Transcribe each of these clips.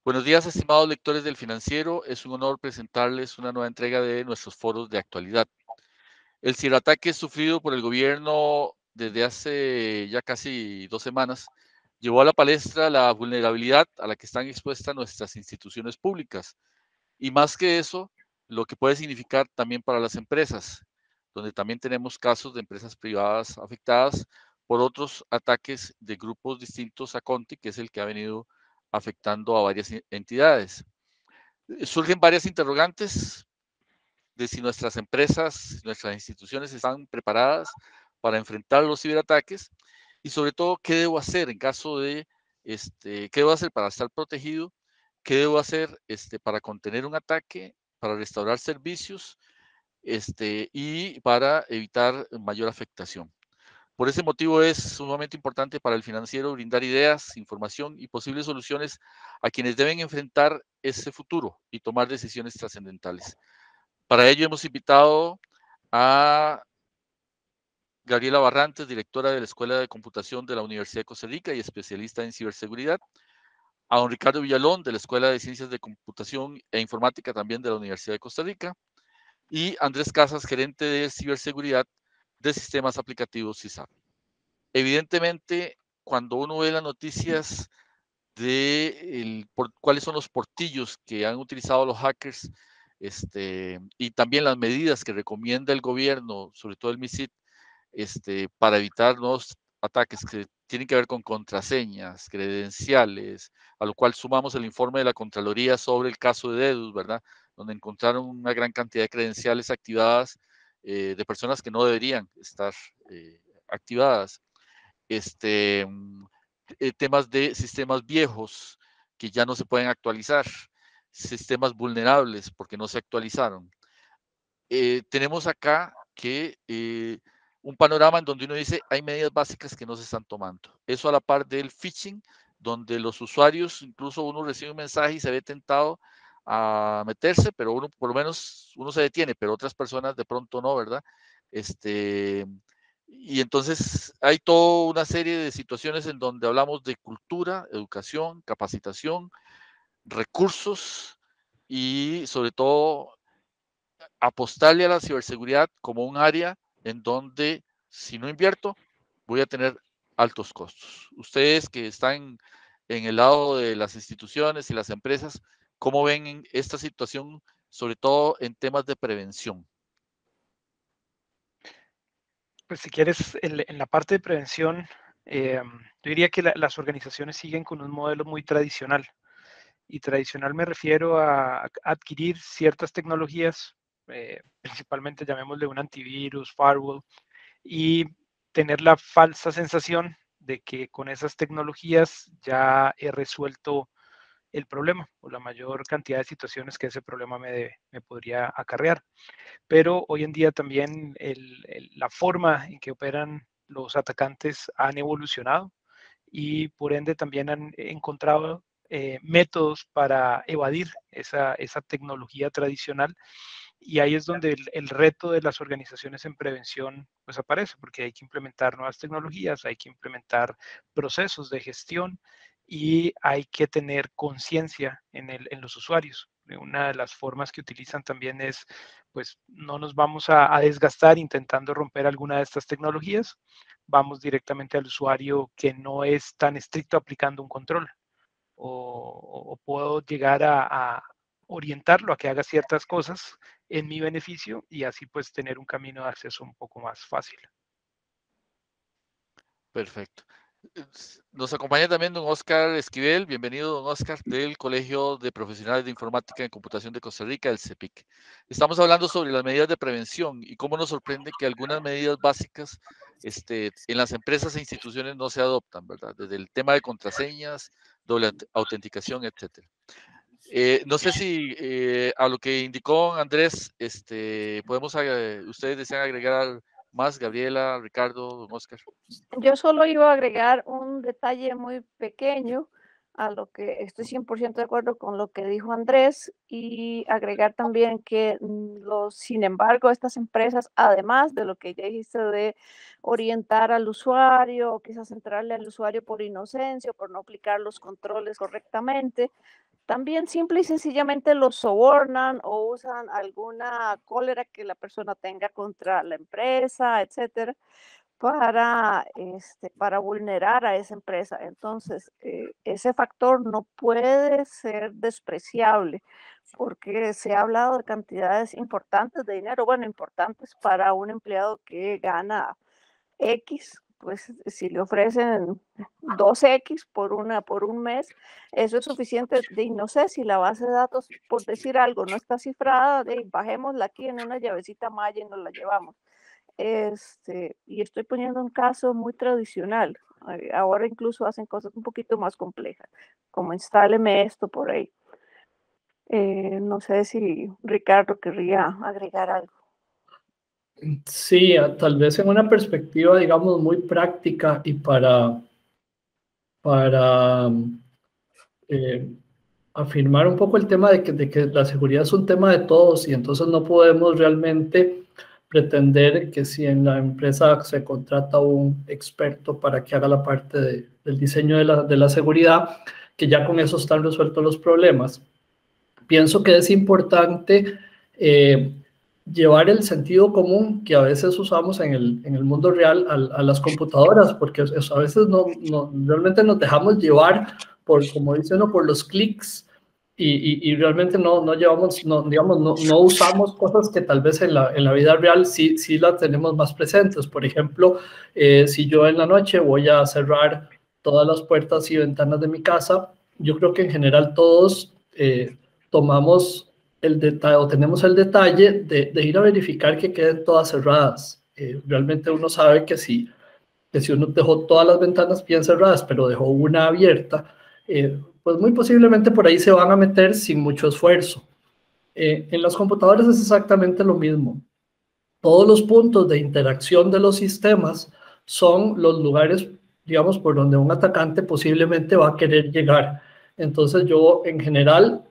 Buenos días, estimados lectores del Financiero. Es un honor presentarles una nueva entrega de nuestros foros de actualidad. El ciberataque sufrido por el gobierno desde hace ya casi 2 semanas llevó a la palestra la vulnerabilidad a la que están expuestas nuestras instituciones públicas y más que eso, lo que puede significar también para las empresas, donde también tenemos casos de empresas privadas afectadas por otros ataques de grupos distintos a Conti, que es el que ha venido afectando a varias entidades. Surgen varias interrogantes de si nuestras empresas, nuestras instituciones están preparadas para enfrentar los ciberataques y sobre todo qué debo hacer en caso de, qué debo hacer para estar protegido, qué debo hacer para contener un ataque, para restaurar servicios y para evitar mayor afectación. Por ese motivo es sumamente importante para el financiero brindar ideas, información y posibles soluciones a quienes deben enfrentar ese futuro y tomar decisiones trascendentales. Para ello hemos invitado a Gabriela Barrantes, directora de la Escuela de Computación de la Universidad de Costa Rica y especialista en ciberseguridad, a don Ricardo Villalón, de la Escuela de Ciencias de Computación e Informática también de la Universidad de Costa Rica, y Andrés Casas, gerente de ciberseguridad de sistemas aplicativos CISAP. Evidentemente, cuando uno ve las noticias cuáles son los portillos que han utilizado los hackers y también las medidas que recomienda el gobierno, sobre todo el MISIT, para evitar nuevos ataques que tienen que ver con contraseñas, credenciales, a lo cual sumamos el informe de la Contraloría sobre el caso de Dedus, ¿verdad? Donde encontraron una gran cantidad de credenciales activadas de personas que no deberían estar activadas. Este, Temas de sistemas viejos que ya no se pueden actualizar, sistemas vulnerables porque no se actualizaron. Tenemos acá que un panorama en donde uno dice hay medidas básicas que no se están tomando. Eso a la par del phishing, donde los usuarios, incluso uno recibe un mensaje y se ve tentado a meterse, pero uno por lo menos uno se detiene, pero otras personas de pronto no, ¿verdad? Este, y entonces hay toda una serie de situaciones en donde hablamos de cultura, educación, capacitación, recursos y sobre todo apostarle a la ciberseguridad como un área en donde si no invierto voy a tener altos costos. Ustedes que están en el lado de las instituciones y las empresas, ¿cómo ven esta situación, sobre todo en temas de prevención? Pues si quieres, en la parte de prevención, yo diría que las organizaciones siguen con un modelo muy tradicional. Y tradicional me refiero a adquirir ciertas tecnologías, principalmente llamémosle un antivirus, firewall, y tener la falsa sensación de que con esas tecnologías ya he resuelto el problema o la mayor cantidad de situaciones que ese problema me podría acarrear. Pero hoy en día también la forma en que operan los atacantes han evolucionado y por ende también han encontrado métodos para evadir esa tecnología tradicional. Y ahí es donde el reto de las organizaciones en prevención pues aparece, porque hay que implementar nuevas tecnologías, hay que implementar procesos de gestión y hay que tener conciencia en los usuarios. Una de las formas que utilizan también es, pues no nos vamos a desgastar intentando romper alguna de estas tecnologías, vamos directamente al usuario que no es tan estricto aplicando un control o puedo llegar a orientarlo a que haga ciertas cosas en mi beneficio y así pues tener un camino de acceso un poco más fácil. Perfecto. Nos acompaña también don Oscar Esquivel. Bienvenido, don Oscar, del Colegio de Profesionales de Informática en Computación de Costa Rica, el CEPIC. Estamos hablando sobre las medidas de prevención y cómo nos sorprende que algunas medidas básicas en las empresas e instituciones no se adoptan, ¿verdad? Desde el tema de contraseñas, doble autenticación, etcétera. No sé si a lo que indicó Andrés, ustedes desean agregar más, Gabriela, Ricardo, don Oscar. Yo solo iba a agregar un detalle muy pequeño a lo que estoy 100% de acuerdo con lo que dijo Andrés y agregar también que sin embargo, estas empresas, además de lo que ya dijiste de orientar al usuario, o quizás entrarle al usuario por inocencia o por no aplicar los controles correctamente, también simple y sencillamente los sobornan o usan alguna cólera que la persona tenga contra la empresa, etcétera, para vulnerar a esa empresa. Entonces, ese factor no puede ser despreciable porque se ha hablado de cantidades importantes de dinero, bueno, importantes para un empleado que gana X, pues si le ofrecen 2X por un mes, eso es suficiente. No sé si la base de datos, por decir algo, no está cifrada, bajémosla aquí en una llavecita malla y nos la llevamos. Y estoy poniendo un caso muy tradicional. Ahora incluso hacen cosas un poquito más complejas, como instáleme esto por ahí. No sé si Ricardo querría agregar algo. Sí, tal vez en una perspectiva, digamos, muy práctica y para eh, afirmar un poco el tema de que la seguridad es un tema de todos y entonces no podemos realmente pretender que si en la empresa se contrata un experto para que haga la parte del diseño de la seguridad, que ya con eso están resueltos los problemas. Pienso que es importante llevar el sentido común que a veces usamos en el mundo real a las computadoras, porque a veces realmente nos dejamos llevar por, como dicen, por los clics y realmente no llevamos, digamos, no usamos cosas que tal vez en la vida real sí las tenemos más presentes. Por ejemplo, si yo en la noche voy a cerrar todas las puertas y ventanas de mi casa, yo creo que en general todos tomamos el detalle o tenemos el detalle de ir a verificar que queden todas cerradas. Realmente uno sabe que si uno dejó todas las ventanas bien cerradas, pero dejó una abierta, pues muy posiblemente por ahí se van a meter sin mucho esfuerzo. En las computadoras es exactamente lo mismo. Todos los puntos de interacción de los sistemas son los lugares, digamos, por donde un atacante posiblemente va a querer llegar. Entonces yo en general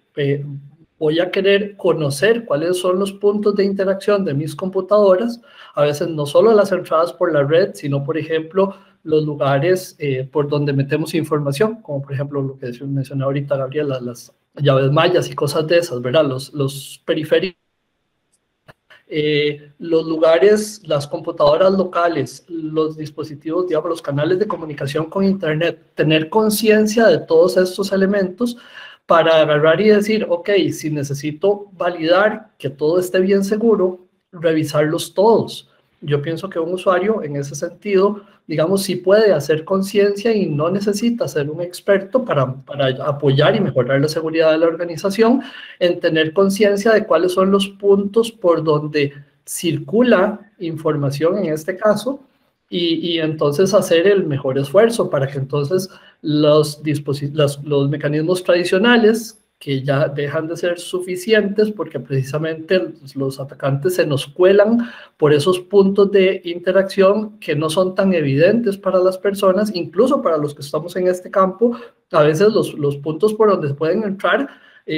voy a querer conocer cuáles son los puntos de interacción de mis computadoras, a veces no solo las entradas por la red, sino por ejemplo los lugares por donde metemos información, como por ejemplo lo que mencionaba ahorita Gabriel, las llaves mayas y cosas de esas, ¿verdad? Los periféricos, los lugares, las computadoras locales, los dispositivos, digamos, los canales de comunicación con Internet, tener conciencia de todos estos elementos para agarrar y decir, ok, si necesito validar que todo esté bien seguro, revisarlos todos. Yo pienso que un usuario en ese sentido, digamos, sí puede hacer conciencia y no necesita ser un experto para apoyar y mejorar la seguridad de la organización, en tener conciencia de cuáles son los puntos por donde circula información en este caso y entonces hacer el mejor esfuerzo para que entonces los mecanismos tradicionales que ya dejan de ser suficientes porque precisamente los atacantes se nos cuelan por esos puntos de interacción que no son tan evidentes para las personas, incluso para los que estamos en este campo, a veces los puntos por donde se pueden entrar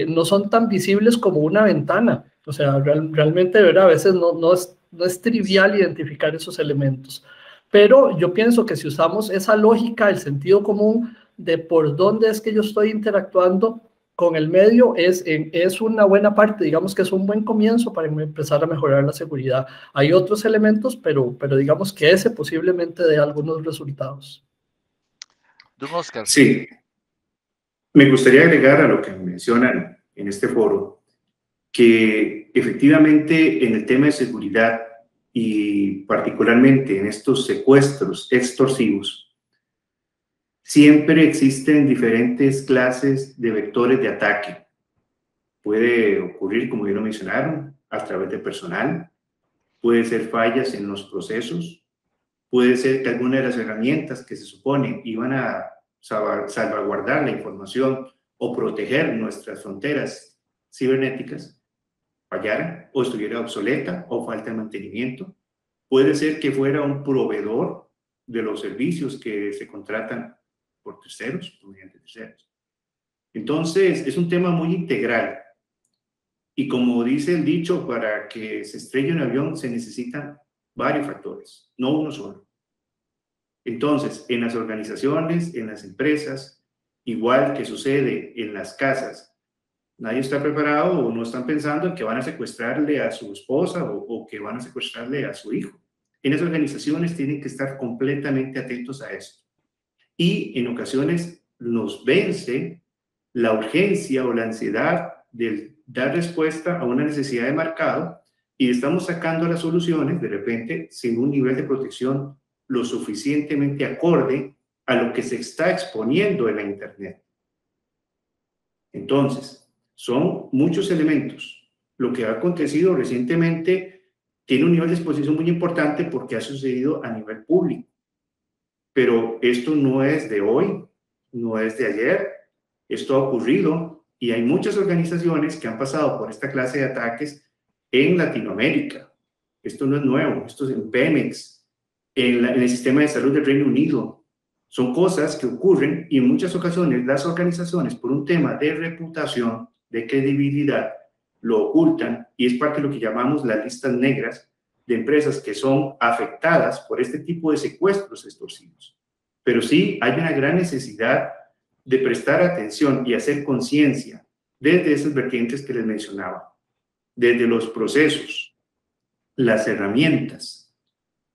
no son tan visibles como una ventana. O sea, realmente, ¿verdad? A veces no es trivial identificar esos elementos. Pero yo pienso que si usamos esa lógica, el sentido común de por dónde es que yo estoy interactuando con el medio, es una buena parte, digamos que es un buen comienzo para empezar a mejorar la seguridad. Hay otros elementos, pero digamos que ese posiblemente dé algunos resultados. Don Oscar. Sí, me gustaría agregar a lo que mencionan en este foro, que efectivamente en el tema de seguridad y particularmente en estos secuestros extorsivos, siempre existen diferentes clases de vectores de ataque. Puede ocurrir, como ya lo mencionaron, a través de personal, puede ser fallas en los procesos, puede ser que alguna de las herramientas que se supone iban a salvaguardar la información o proteger nuestras fronteras cibernéticas fallara o estuviera obsoleta o falta de mantenimiento. Puede ser que fuera un proveedor de los servicios que se contratan por terceros, mediante terceros. Entonces, es un tema muy integral. Y como dice el dicho, para que se estrelle un avión se necesitan varios factores, no uno solo. Entonces, en las organizaciones, en las empresas, igual que sucede en las casas, nadie está preparado o no están pensando en que van a secuestrarle a su esposa o que van a secuestrarle a su hijo. En las organizaciones tienen que estar completamente atentos a esto. Y en ocasiones nos vence la urgencia o la ansiedad de dar respuesta a una necesidad de mercado y estamos sacando las soluciones de repente sin un nivel de protección lo suficientemente acorde a lo que se está exponiendo en la Internet. Entonces, son muchos elementos. Lo que ha acontecido recientemente tiene un nivel de exposición muy importante porque ha sucedido a nivel público. Pero esto no es de hoy, no es de ayer, esto ha ocurrido y hay muchas organizaciones que han pasado por esta clase de ataques en Latinoamérica. Esto no es nuevo, esto es en Pemex, en el sistema de salud del Reino Unido. Son cosas que ocurren y en muchas ocasiones las organizaciones, por un tema de reputación, de credibilidad, lo ocultan y es parte de lo que llamamos las listas negras de empresas que son afectadas por este tipo de secuestros extorsivos. Pero sí hay una gran necesidad de prestar atención y hacer conciencia desde esas vertientes que les mencionaba, desde los procesos, las herramientas,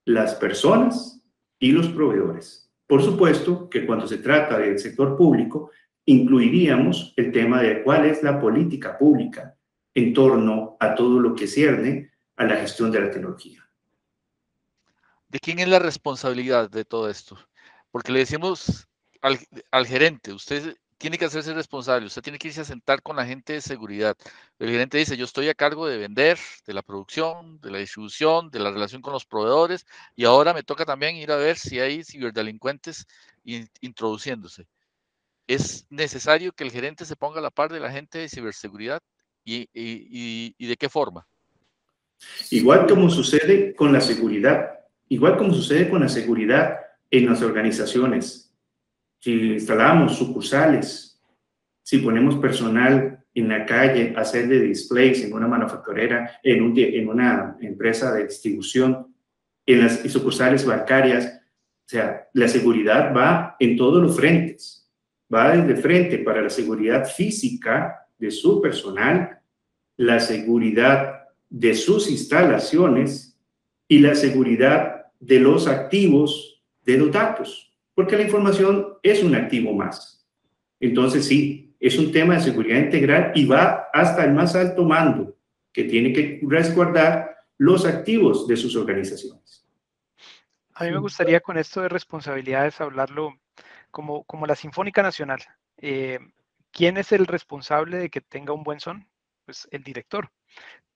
las personas y los proveedores. Por supuesto que cuando se trata del sector público, incluiríamos el tema de cuál es la política pública en torno a todo lo que cierne a la gestión de la tecnología. ¿De quién es la responsabilidad de todo esto? Porque le decimos al gerente, usted tiene que hacerse responsable, usted tiene que irse a sentar con la gente de seguridad. El gerente dice, yo estoy a cargo de vender, de la producción, de la distribución, de la relación con los proveedores, y ahora me toca también ir a ver si hay ciberdelincuentes introduciéndose. ¿Es necesario que el gerente se ponga a la par de la gente de ciberseguridad? ¿Y de qué forma? Igual como sucede con la seguridad, igual como sucede con la seguridad en las organizaciones. Si instalamos sucursales, si ponemos personal en la calle a hacer de displays en una manufacturera, en una empresa de distribución, en las sucursales bancarias, o sea, la seguridad va en todos los frentes. Va desde frente para la seguridad física de su personal, la seguridad de sus instalaciones y la seguridad de los activos de los datos, porque la información es un activo más. Entonces sí, es un tema de seguridad integral y va hasta el más alto mando, que tiene que resguardar los activos de sus organizaciones. A mí me gustaría con esto de responsabilidades hablarlo como la Sinfónica Nacional. ¿Quién es el responsable de que tenga un buen son? Pues el director.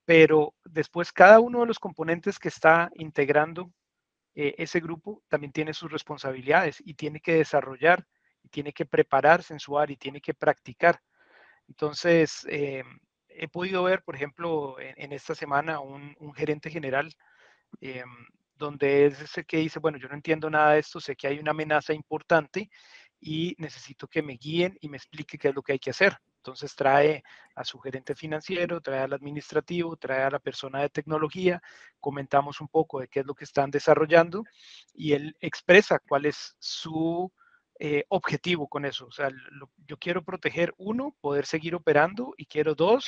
Pero después cada uno de los componentes que está integrando ese grupo también tiene sus responsabilidades y tiene que desarrollar, y tiene que prepararse en su área y tiene que practicar. Entonces, he podido ver, por ejemplo, en esta semana un gerente general eh, donde es ese que dice, bueno, yo no entiendo nada de esto, sé que hay una amenaza importante y necesito que me guíen y me explique qué es lo que hay que hacer. Entonces trae a su gerente financiero, trae al administrativo, trae a la persona de tecnología, comentamos un poco de qué es lo que están desarrollando y él expresa cuál es su objetivo con eso. O sea, yo quiero proteger, uno, poder seguir operando y quiero, dos,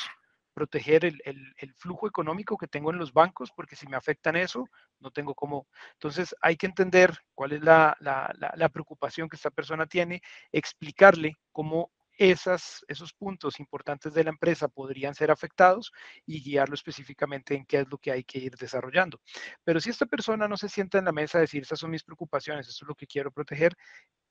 proteger el flujo económico que tengo en los bancos, porque si me afectan eso, no tengo cómo. Entonces hay que entender cuál es la preocupación que esta persona tiene, explicarle cómo esos puntos importantes de la empresa podrían ser afectados y guiarlo específicamente en qué es lo que hay que ir desarrollando. Pero si esta persona no se sienta en la mesa a decir, esas son mis preocupaciones, eso es lo que quiero proteger,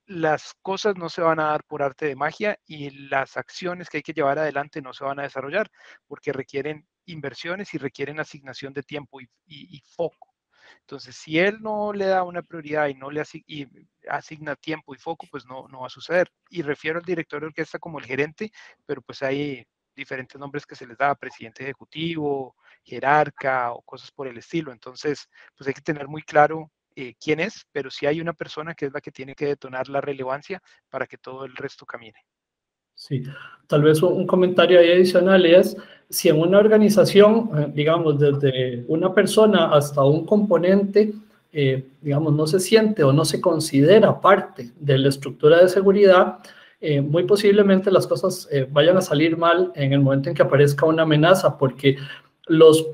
las cosas no se van a dar por arte de magia y las acciones que hay que llevar adelante no se van a desarrollar porque requieren inversiones y requieren asignación de tiempo y foco. Entonces, si él no le da una prioridad y no le asigna tiempo y foco, pues no va a suceder. Y refiero al director de orquesta como el gerente, pero pues hay diferentes nombres que se les da, presidente ejecutivo, jerarca o cosas por el estilo. Entonces, pues hay que tener muy claro quién es, pero sí hay una persona que es la que tiene que detonar la relevancia para que todo el resto camine. Sí, tal vez un comentario ahí adicional es, si en una organización, digamos, desde una persona hasta un componente, digamos, no se siente o no se considera parte de la estructura de seguridad, muy posiblemente las cosas vayan a salir mal en el momento en que aparezca una amenaza, porque los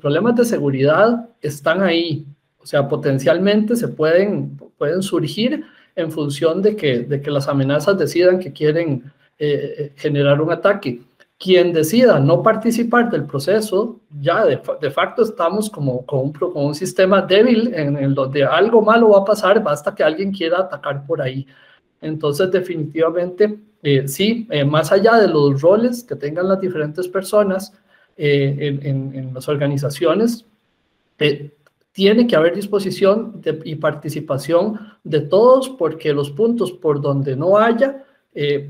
problemas de seguridad están ahí, o sea, potencialmente pueden surgir en función de que las amenazas decidan que quieren generar un ataque. Quien decida no participar del proceso, ya de facto estamos como con un sistema débil en donde algo malo va a pasar, basta que alguien quiera atacar por ahí. Entonces, definitivamente, sí, más allá de los roles que tengan las diferentes personas en las organizaciones, tiene que haber disposición y participación de todos, porque los puntos por donde no haya,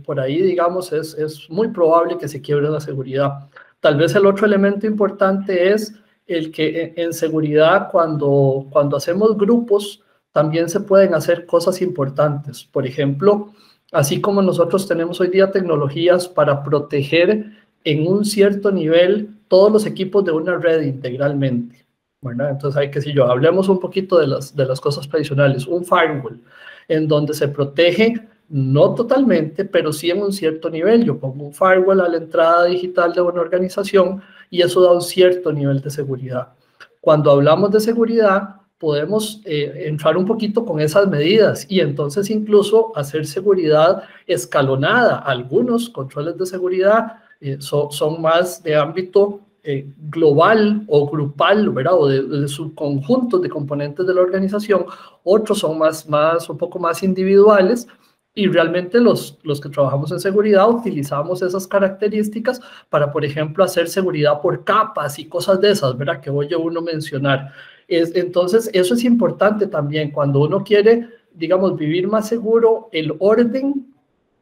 por ahí, digamos, es muy probable que se quiebre la seguridad. Tal vez el otro elemento importante es el que en seguridad, cuando hacemos grupos, también se pueden hacer cosas importantes. Por ejemplo, así como nosotros tenemos hoy día tecnologías para proteger en un cierto nivel todos los equipos de una red integralmente, ¿verdad? Entonces hay que, si yo, hablemos un poquito de las cosas tradicionales, un firewall, en donde se protege, no totalmente, pero sí en un cierto nivel. Yo pongo un firewall a la entrada digital de una organización y eso da un cierto nivel de seguridad. Cuando hablamos de seguridad, podemos entrar un poquito con esas medidas y entonces incluso hacer seguridad escalonada. Algunos controles de seguridad son más de ámbito global o grupal, ¿verdad? O de subconjuntos de componentes de la organización. Otros son un poco más individuales, y realmente los que trabajamos en seguridad utilizamos esas características para, por ejemplo, hacer seguridad por capas y cosas de esas, ¿verdad? Que voy a uno mencionar. Entonces, eso es importante también cuando uno quiere, digamos, vivir más seguro. El orden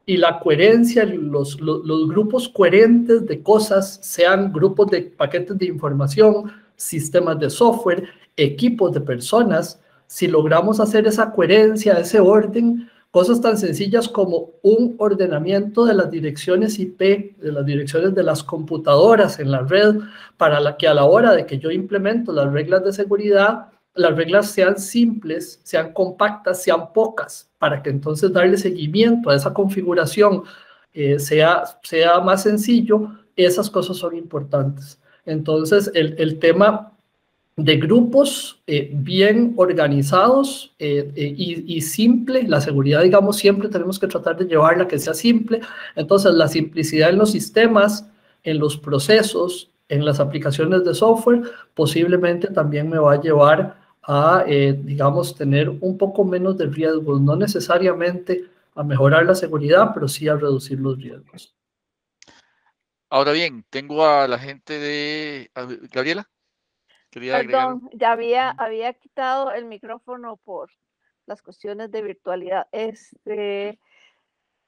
y la coherencia, los grupos coherentes de cosas, sean grupos de paquetes de información, sistemas de software, equipos de personas, si logramos hacer esa coherencia, ese orden, cosas tan sencillas como un ordenamiento de las direcciones IP, de las direcciones de las computadoras en la red, para que a la hora de que yo implemento las reglas de seguridad, las reglas sean simples, sean compactas, sean pocas, para que entonces darle seguimiento a esa configuración sea más sencillo. Esas cosas son importantes. Entonces, el tema de grupos bien organizados y simple, la seguridad, digamos, siempre tenemos que tratar de llevarla que sea simple. Entonces, la simplicidad en los sistemas, en los procesos, en las aplicaciones de software, posiblemente también me va a llevar a, digamos, tener un poco menos de riesgos, no necesariamente a mejorar la seguridad, pero sí a reducir los riesgos. Ahora bien, tengo a la gente de... Gabriela, quería agregar. Perdón, ya había quitado el micrófono por las cuestiones de virtualidad.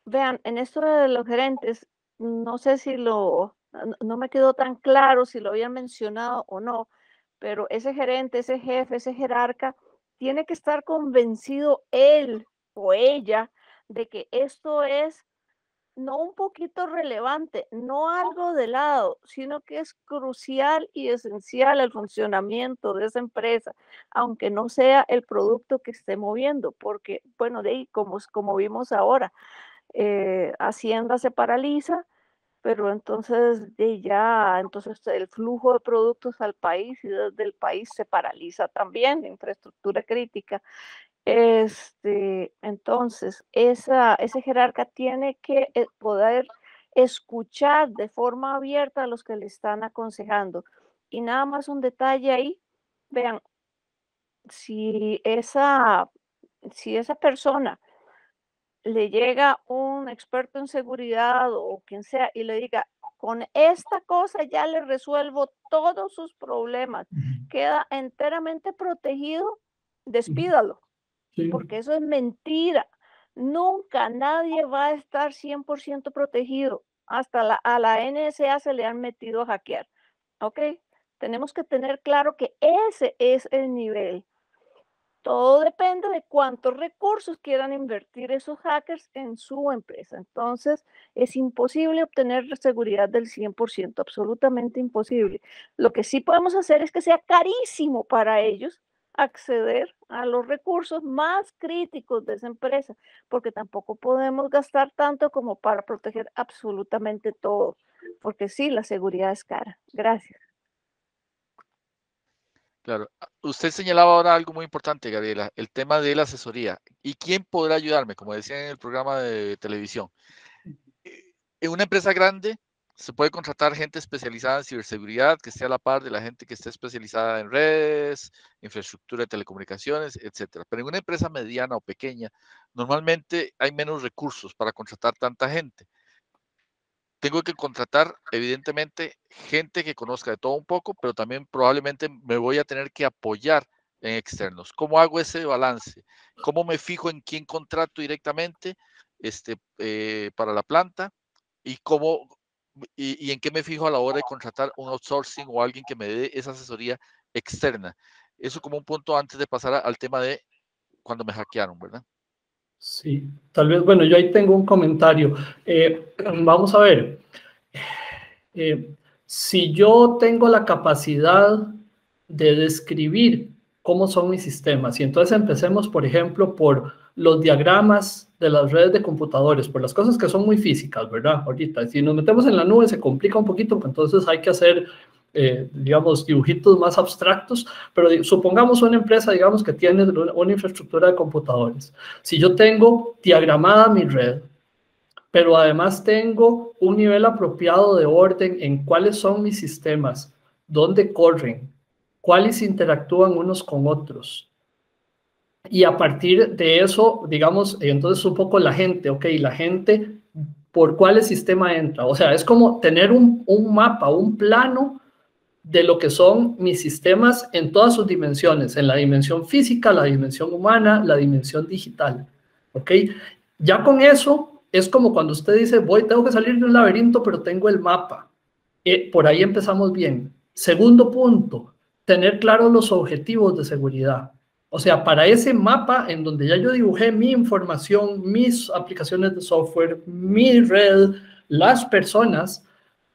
Vean, en esto de los gerentes, no sé si no me quedó tan claro si lo habían mencionado o no, pero ese gerente, ese jefe, ese jerarca, tiene que estar convencido él o ella de que esto es no un poquito relevante, no algo de lado, sino que es crucial y esencial al funcionamiento de esa empresa, aunque no sea el producto que esté moviendo, porque, bueno, de ahí, como vimos ahora, Hacienda se paraliza, pero entonces entonces el flujo de productos al país y desde el país se paraliza también, la infraestructura crítica. Entonces, ese jerarca tiene que poder escuchar de forma abierta a los que le están aconsejando. Y nada más un detalle ahí, vean, si esa persona le llega un experto en seguridad o quien sea y le diga, con esta cosa ya le resuelvo todos sus problemas, queda enteramente protegido, despídalo. Sí. Porque eso es mentira. Nunca nadie va a estar 100% protegido. Hasta a la NSA se le han metido a hackear. ¿Ok? Tenemos que tener claro que ese es el nivel. Todo depende de cuántos recursos quieran invertir esos hackers en su empresa. Entonces, es imposible obtener la seguridad del 100%, absolutamente imposible. Lo que sí podemos hacer es que sea carísimo para ellos acceder a los recursos más críticos de esa empresa, porque tampoco podemos gastar tanto como para proteger absolutamente todo, porque sí, la seguridad es cara. Gracias. Claro. Usted señalaba ahora algo muy importante, Gabriela, el tema de la asesoría. ¿Y quién podrá ayudarme? Como decía en el programa de televisión. En una empresa grande se puede contratar gente especializada en ciberseguridad que esté a la par de la gente que esté especializada en redes, infraestructura de telecomunicaciones, etcétera. Pero en una empresa mediana o pequeña, normalmente hay menos recursos para contratar tanta gente. Tengo que contratar, evidentemente, gente que conozca de todo un poco, pero también probablemente me voy a tener que apoyar en externos. ¿Cómo hago ese balance? ¿Cómo me fijo en quién contrato directamente para la planta? ¿Y, y en qué me fijo a la hora de contratar un outsourcing o alguien que me dé esa asesoría externa? Eso como un punto antes de pasar al tema de cuando me hackearon, ¿verdad? Sí, tal vez, bueno, yo ahí tengo un comentario. Vamos a ver. Si yo tengo la capacidad de describir cómo son mis sistemas, y entonces empecemos, por ejemplo, por los diagramas de las redes de computadores, por las cosas que son muy físicas, ¿verdad? Ahorita, si nos metemos en la nube se complica un poquito, porque entonces hay que hacer, digamos, dibujitos más abstractos, pero supongamos una empresa, digamos, que tiene una infraestructura de computadores. Si yo tengo diagramada mi red, pero además tengo un nivel apropiado de orden en cuáles son mis sistemas, dónde corren, cuáles interactúan unos con otros. Y a partir de eso, digamos, entonces un poco la gente, ok, la gente, ¿por cuál sistema entra? O sea, es como tener un mapa, un plano de lo que son mis sistemas en todas sus dimensiones, en la dimensión física, la dimensión humana, la dimensión digital, ¿ok? Ya con eso es como cuando usted dice, tengo que salir de un laberinto, pero tengo el mapa. Por ahí empezamos bien. Segundo punto, tener claros los objetivos de seguridad. O sea, para ese mapa en donde ya yo dibujé mi información, mis aplicaciones de software, mi red, las personas,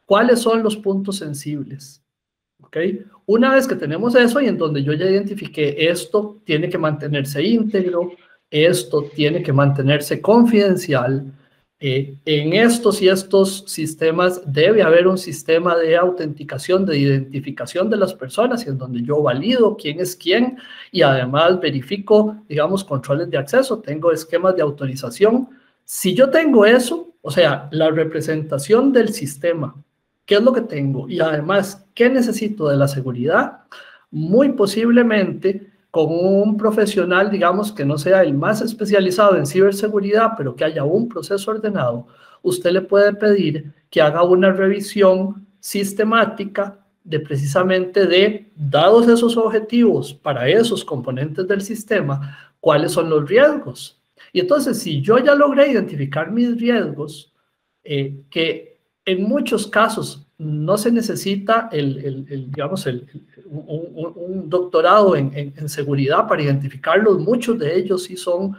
¿cuáles son los puntos sensibles? ¿Okay? Una vez que tenemos eso y en donde yo ya identifiqué esto tiene que mantenerse íntegro, esto tiene que mantenerse confidencial, en estos y estos sistemas debe haber un sistema de autenticación, de identificación de las personas y en donde yo valido quién es quién y además verifico, digamos, controles de acceso, tengo esquemas de autorización. Si yo tengo eso, o sea, la representación del sistema, ¿qué es lo que tengo? Y además, ¿qué necesito de la seguridad? Muy posiblemente con un profesional, digamos, que no sea el más especializado en ciberseguridad, pero que haya un proceso ordenado, usted le puede pedir que haga una revisión sistemática de precisamente de, dados esos objetivos para esos componentes del sistema, cuáles son los riesgos. Y entonces, si yo ya logré identificar mis riesgos, que en muchos casos no se necesita digamos, un doctorado en seguridad para identificarlos. Muchos de ellos sí son,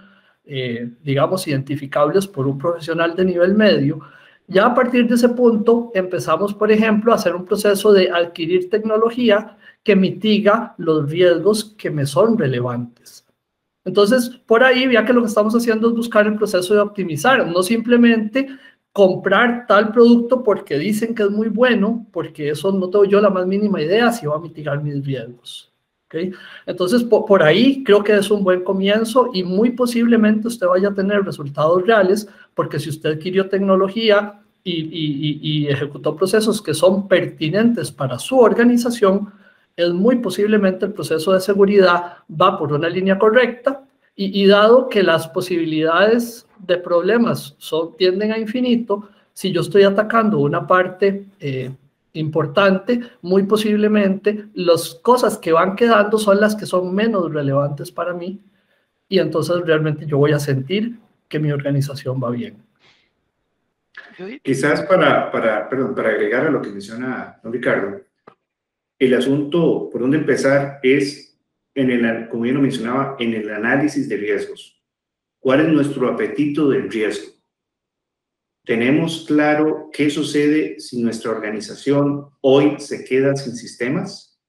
digamos, identificables por un profesional de nivel medio. Ya a partir de ese punto empezamos, por ejemplo, a hacer un proceso de adquirir tecnología que mitiga los riesgos que me son relevantes. Entonces, por ahí ya que lo que estamos haciendo es buscar el proceso de optimizar, no simplemente comprar tal producto porque dicen que es muy bueno, porque eso no tengo yo la más mínima idea si va a mitigar mis riesgos. ¿Okay? Entonces, por ahí creo que es un buen comienzo y muy posiblemente usted vaya a tener resultados reales, porque si usted adquirió tecnología y ejecutó procesos que son pertinentes para su organización, es muy posiblemente el proceso de seguridad va por una línea correcta y dado que las posibilidades de problemas tienden a infinito, si yo estoy atacando una parte importante, muy posiblemente las cosas que van quedando son las que son menos relevantes para mí y entonces realmente yo voy a sentir que mi organización va bien. Quizás para agregar a lo que menciona don Ricardo, el asunto por dónde empezar es como yo lo mencionaba, en el análisis de riesgos. ¿Cuál es nuestro apetito del riesgo? ¿Tenemos claro qué sucede si nuestra organización hoy se queda sin sistemas?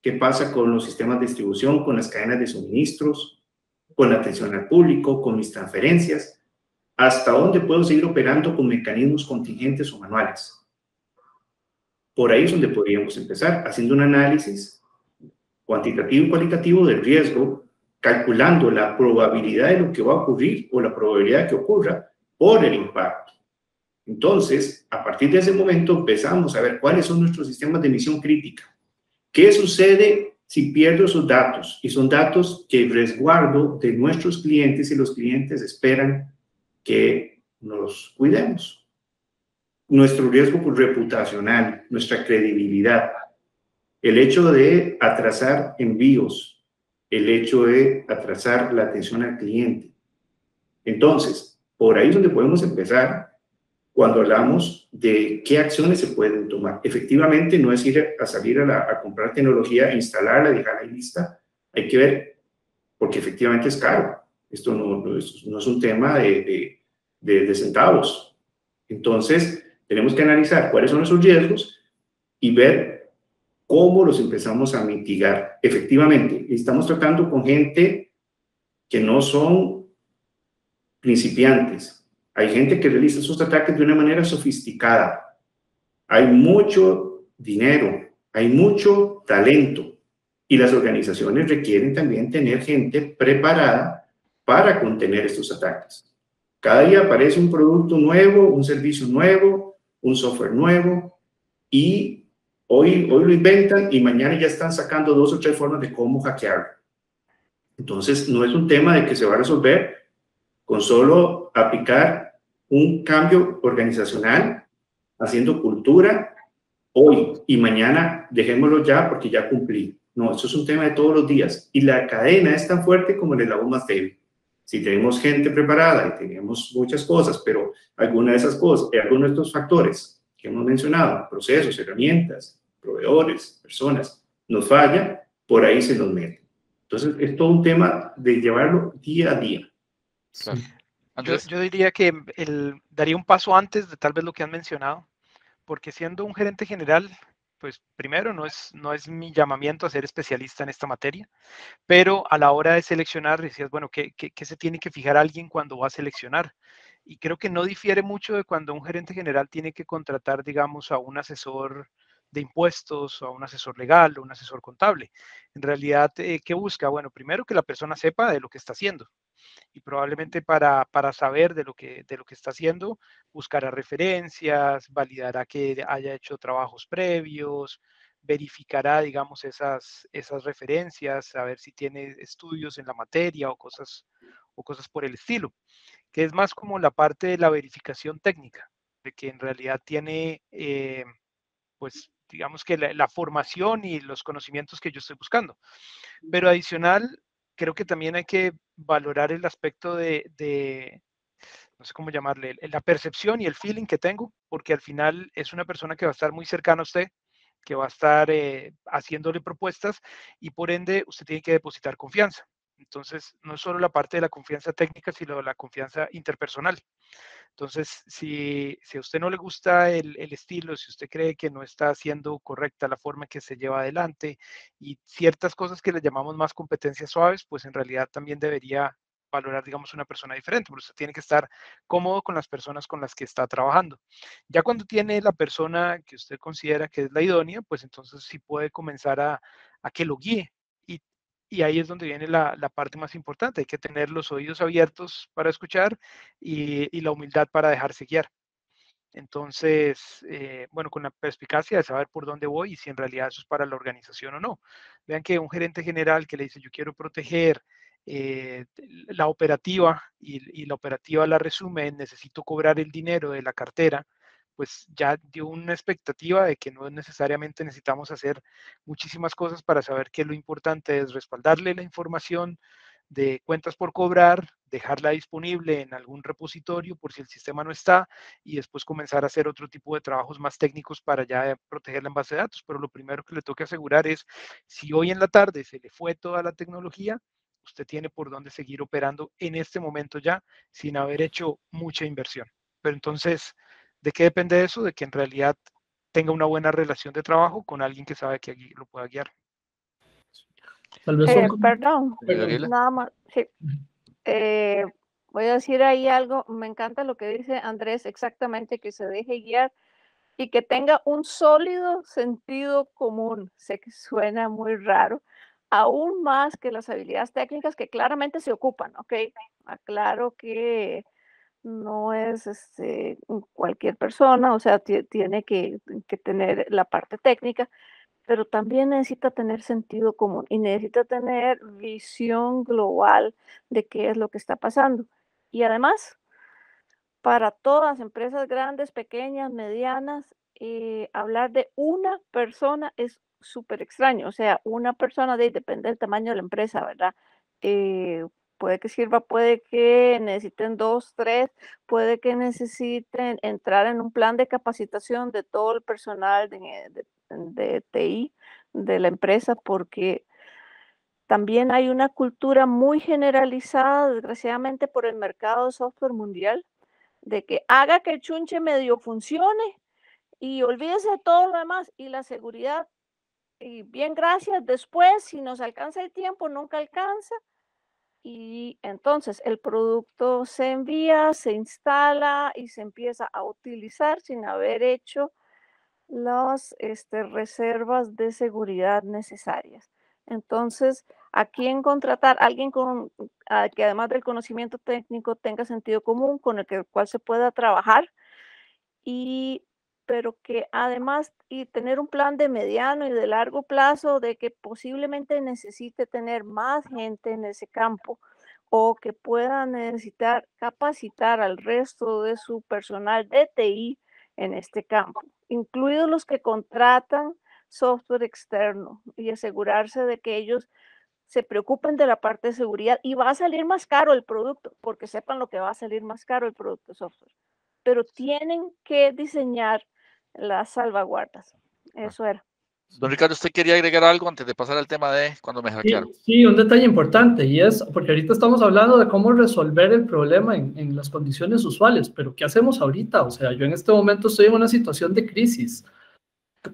¿Qué pasa con los sistemas de distribución, con las cadenas de suministros, con la atención al público, con mis transferencias? ¿Hasta dónde puedo seguir operando con mecanismos contingentes o manuales? Por ahí es donde podríamos empezar, haciendo un análisis cuantitativo y cualitativo del riesgo, calculando la probabilidad de lo que va a ocurrir o la probabilidad de que ocurra por el impacto. Entonces, a partir de ese momento empezamos a ver cuáles son nuestros sistemas de emisión crítica. ¿Qué sucede si pierdo esos datos? Y son datos que resguardo de nuestros clientes y los clientes esperan que nos cuidemos. Nuestro riesgo reputacional, nuestra credibilidad, el hecho de atrasar envíos, el hecho de atrasar la atención al cliente. Entonces, por ahí es donde podemos empezar cuando hablamos de qué acciones se pueden tomar. Efectivamente, no es ir a salir a comprar tecnología, instalarla, dejarla lista. Hay que ver, porque efectivamente es caro. Esto no es un tema de centavos. Entonces, tenemos que analizar cuáles son esos riesgos y ver cómo los empezamos a mitigar. Efectivamente, estamos tratando con gente que no son principiantes. Hay gente que realiza esos ataques de una manera sofisticada. Hay mucho dinero, hay mucho talento y las organizaciones requieren también tener gente preparada para contener estos ataques. Cada día aparece un producto nuevo, un servicio nuevo, un software nuevo y hoy lo inventan y mañana ya están sacando 2 o 3 formas de cómo hackearlo. Entonces, no es un tema de que se va a resolver con solo aplicar un cambio organizacional, haciendo cultura hoy y mañana dejémoslo ya porque ya cumplí. No, eso es un tema de todos los días y la cadena es tan fuerte como el eslabón más débil. Si tenemos gente preparada y tenemos muchas cosas, pero alguna de esas cosas, algunos de estos factores que hemos mencionado, procesos, herramientas, proveedores, personas, nos falla, por ahí se nos mete. Entonces, es todo un tema de llevarlo día a día. Claro. Andrés. Yo diría que daría un paso antes de tal vez lo que han mencionado, porque siendo un gerente general, pues primero no es mi llamamiento a ser especialista en esta materia, pero a la hora de seleccionar decías, bueno, ¿qué se tiene que fijar alguien cuando va a seleccionar? Y creo que no difiere mucho de cuando un gerente general tiene que contratar, digamos, a un asesor de impuestos, o a un asesor legal, o un asesor contable. En realidad, ¿qué busca? Bueno, primero que la persona sepa de lo que está haciendo. Y probablemente para saber de lo que está haciendo, buscará referencias, validará que haya hecho trabajos previos, verificará, digamos, esas referencias, a ver si tiene estudios en la materia o cosas por el estilo, que es más como la parte de la verificación técnica, de que en realidad tiene, pues, digamos que la formación y los conocimientos que yo estoy buscando. Pero adicional, creo que también hay que valorar el aspecto de no sé cómo llamarle, la percepción y el feeling que tengo, porque al final es una persona que va a estar muy cercana a usted, que va a estar haciéndole propuestas y por ende usted tiene que depositar confianza. Entonces, no es solo la parte de la confianza técnica, sino la confianza interpersonal. Entonces, si a usted no le gusta el estilo, si usted cree que no está haciendo correcta la forma en que se lleva adelante y ciertas cosas que le llamamos más competencias suaves, pues en realidad también debería valorar, digamos, una persona diferente, porque usted tiene que estar cómodo con las personas con las que está trabajando. Ya cuando tiene la persona que usted considera que es la idónea, pues entonces sí puede comenzar a que lo guíe. Y ahí es donde viene la parte más importante. Hay que tener los oídos abiertos para escuchar y la humildad para dejarse guiar. Entonces, bueno, con la perspicacia de saber por dónde voy y si en realidad eso es para la organización o no. Vean que un gerente general que le dice, yo quiero proteger la operativa y la operativa la resume, necesito cobrar el dinero de la cartera, pues ya dio una expectativa de que no necesariamente necesitamos hacer muchísimas cosas para saber que lo importante es respaldarle la información, de cuentas por cobrar, dejarla disponible en algún repositorio por si el sistema no está y después comenzar a hacer otro tipo de trabajos más técnicos para ya protegerla en base de datos. Pero lo primero que le tengo que asegurar es, si hoy en la tarde se le fue toda la tecnología, usted tiene por dónde seguir operando en este momento ya sin haber hecho mucha inversión. Pero entonces, ¿de qué depende eso? De que en realidad tenga una buena relación de trabajo con alguien que sabe que lo pueda guiar. Tal vez Perdón, Gabriela. nada más. Sí. Voy a decir ahí algo. Me encanta lo que dice Andrés, exactamente, que se deje guiar y que tenga un sólido sentido común. Sé que suena muy raro, aún más que las habilidades técnicas que claramente se ocupan, ¿ok? Aclaro que no es cualquier persona, o sea, tiene que tener la parte técnica, pero también necesita tener sentido común y necesita tener visión global de qué es lo que está pasando. Y además, para todas, empresas grandes, pequeñas, medianas, hablar de una persona es súper extraño. O sea, una persona, depende del tamaño de la empresa, ¿verdad? Puede que sirva, puede que necesiten 2, 3, puede que necesiten entrar en un plan de capacitación de todo el personal de TI de la empresa, porque también hay una cultura muy generalizada, desgraciadamente, por el mercado de software mundial, de que haga que el chunche medio funcione y olvídese de todo lo demás. Y la seguridad, y bien, gracias, después, si nos alcanza el tiempo, nunca alcanza. Y entonces el producto se envía, se instala y se empieza a utilizar sin haber hecho las reservas de seguridad necesarias. Entonces, ¿a quién contratar? Alguien que además del conocimiento técnico tenga sentido común, con el cual se pueda trabajar, pero que además y tener un plan de mediano y de largo plazo de que posiblemente necesite tener más gente en ese campo o que pueda necesitar capacitar al resto de su personal de TI en este campo, incluidos los que contratan software externo, y asegurarse de que ellos se preocupen de la parte de seguridad. Y va a salir más caro el producto, porque sepan lo que va a salir más caro el producto de software, pero tienen que diseñar las salvaguardas. Eso era. Don Ricardo, ¿usted quería agregar algo antes de pasar al tema de cuando me hackearon? Sí, un detalle importante, y es, porque ahorita estamos hablando de cómo resolver el problema en las condiciones usuales, pero ¿qué hacemos ahorita? O sea, yo en este momento estoy en una situación de crisis.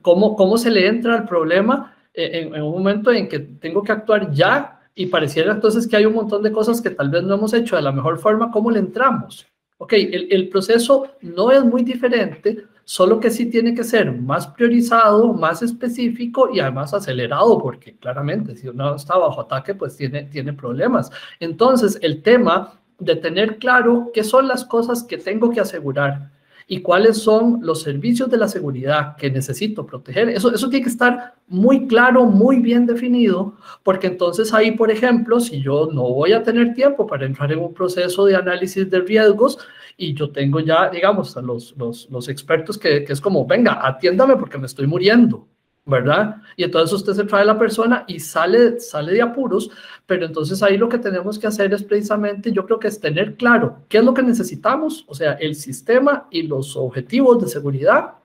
¿Cómo se le entra al problema en un momento en que tengo que actuar ya y pareciera entonces que hay un montón de cosas que tal vez no hemos hecho de la mejor forma? ¿Cómo le entramos? Ok, el proceso no es muy diferente, solo que sí tiene que ser más priorizado, más específico y además acelerado, porque claramente si uno está bajo ataque, pues tiene problemas. Entonces, el tema de tener claro qué son las cosas que tengo que asegurar y cuáles son los servicios de la seguridad que necesito proteger, eso tiene que estar muy claro, muy bien definido, porque entonces ahí, por ejemplo, si yo no voy a tener tiempo para entrar en un proceso de análisis de riesgos y yo tengo ya, digamos, a los expertos que es como, venga, atiéndame porque me estoy muriendo, ¿verdad? Y entonces usted se trae a la persona y sale de apuros, pero entonces ahí lo que tenemos que hacer es precisamente, yo creo que es tener claro qué es lo que necesitamos, o sea, el sistema y los objetivos de seguridad,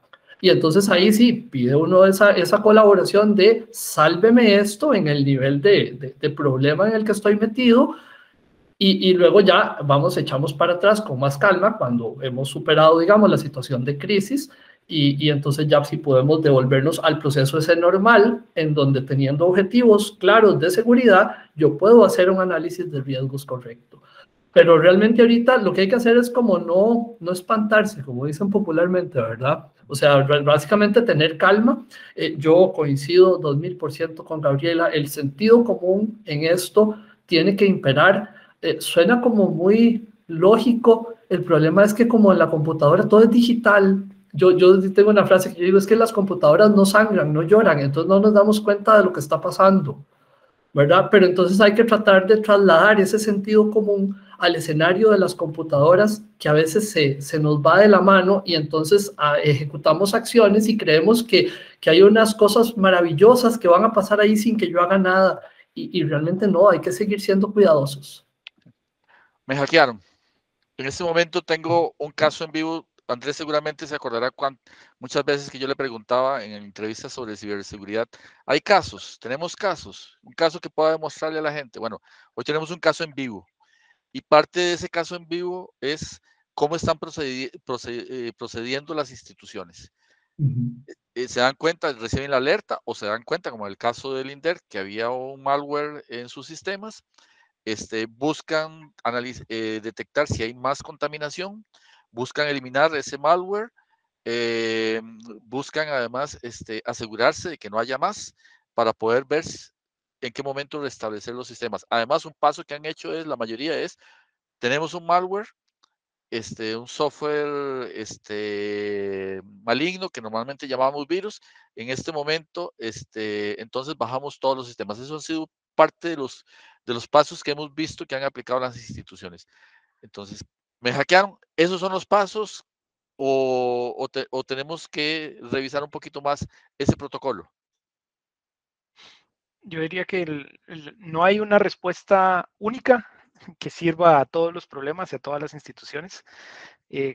y entonces ahí sí pide uno esa colaboración de sálveme esto en el nivel de problema en el que estoy metido, y luego ya echamos para atrás con más calma cuando hemos superado, digamos, la situación de crisis, y entonces ya sí podemos devolvernos al proceso ese normal, en donde teniendo objetivos claros de seguridad, yo puedo hacer un análisis de riesgos correcto. Pero realmente ahorita lo que hay que hacer es como no espantarse, como dicen popularmente, ¿verdad? O sea, básicamente tener calma. Yo coincido 2000% con Gabriela, el sentido común en esto tiene que imperar. Suena como muy lógico, el problema es que como en la computadora todo es digital. Yo tengo una frase que yo digo, es que las computadoras no sangran, no lloran, entonces no nos damos cuenta de lo que está pasando, ¿verdad? Pero entonces hay que tratar de trasladar ese sentido común al escenario de las computadoras, que a veces se nos va de la mano, y entonces ejecutamos acciones y creemos que hay unas cosas maravillosas que van a pasar ahí sin que yo haga nada. y realmente no, hay que seguir siendo cuidadosos. Me hackearon. En este momento tengo un caso en vivo. Andrés seguramente se acordará muchas veces que yo le preguntaba en entrevistas sobre ciberseguridad. Hay casos, tenemos casos, un caso que pueda demostrarle a la gente. Bueno, hoy tenemos un caso en vivo y parte de ese caso en vivo es cómo están procediendo las instituciones. Se dan cuenta, reciben la alerta o se dan cuenta, como en el caso del INDER, que había un malware en sus sistemas. Buscan detectar si hay más contaminación, buscan eliminar ese malware, buscan además asegurarse de que no haya más para poder ver en qué momento restablecer los sistemas. Además, un paso que han hecho la mayoría es, tenemos un malware, un software maligno que normalmente llamamos virus. En este momento, entonces bajamos todos los sistemas. Eso ha sido parte de los pasos que hemos visto que han aplicado las instituciones. Entonces, me hackearon. ¿Esos son los pasos o tenemos que revisar un poquito más ese protocolo? Yo diría que no hay una respuesta única que sirva a todos los problemas y a todas las instituciones.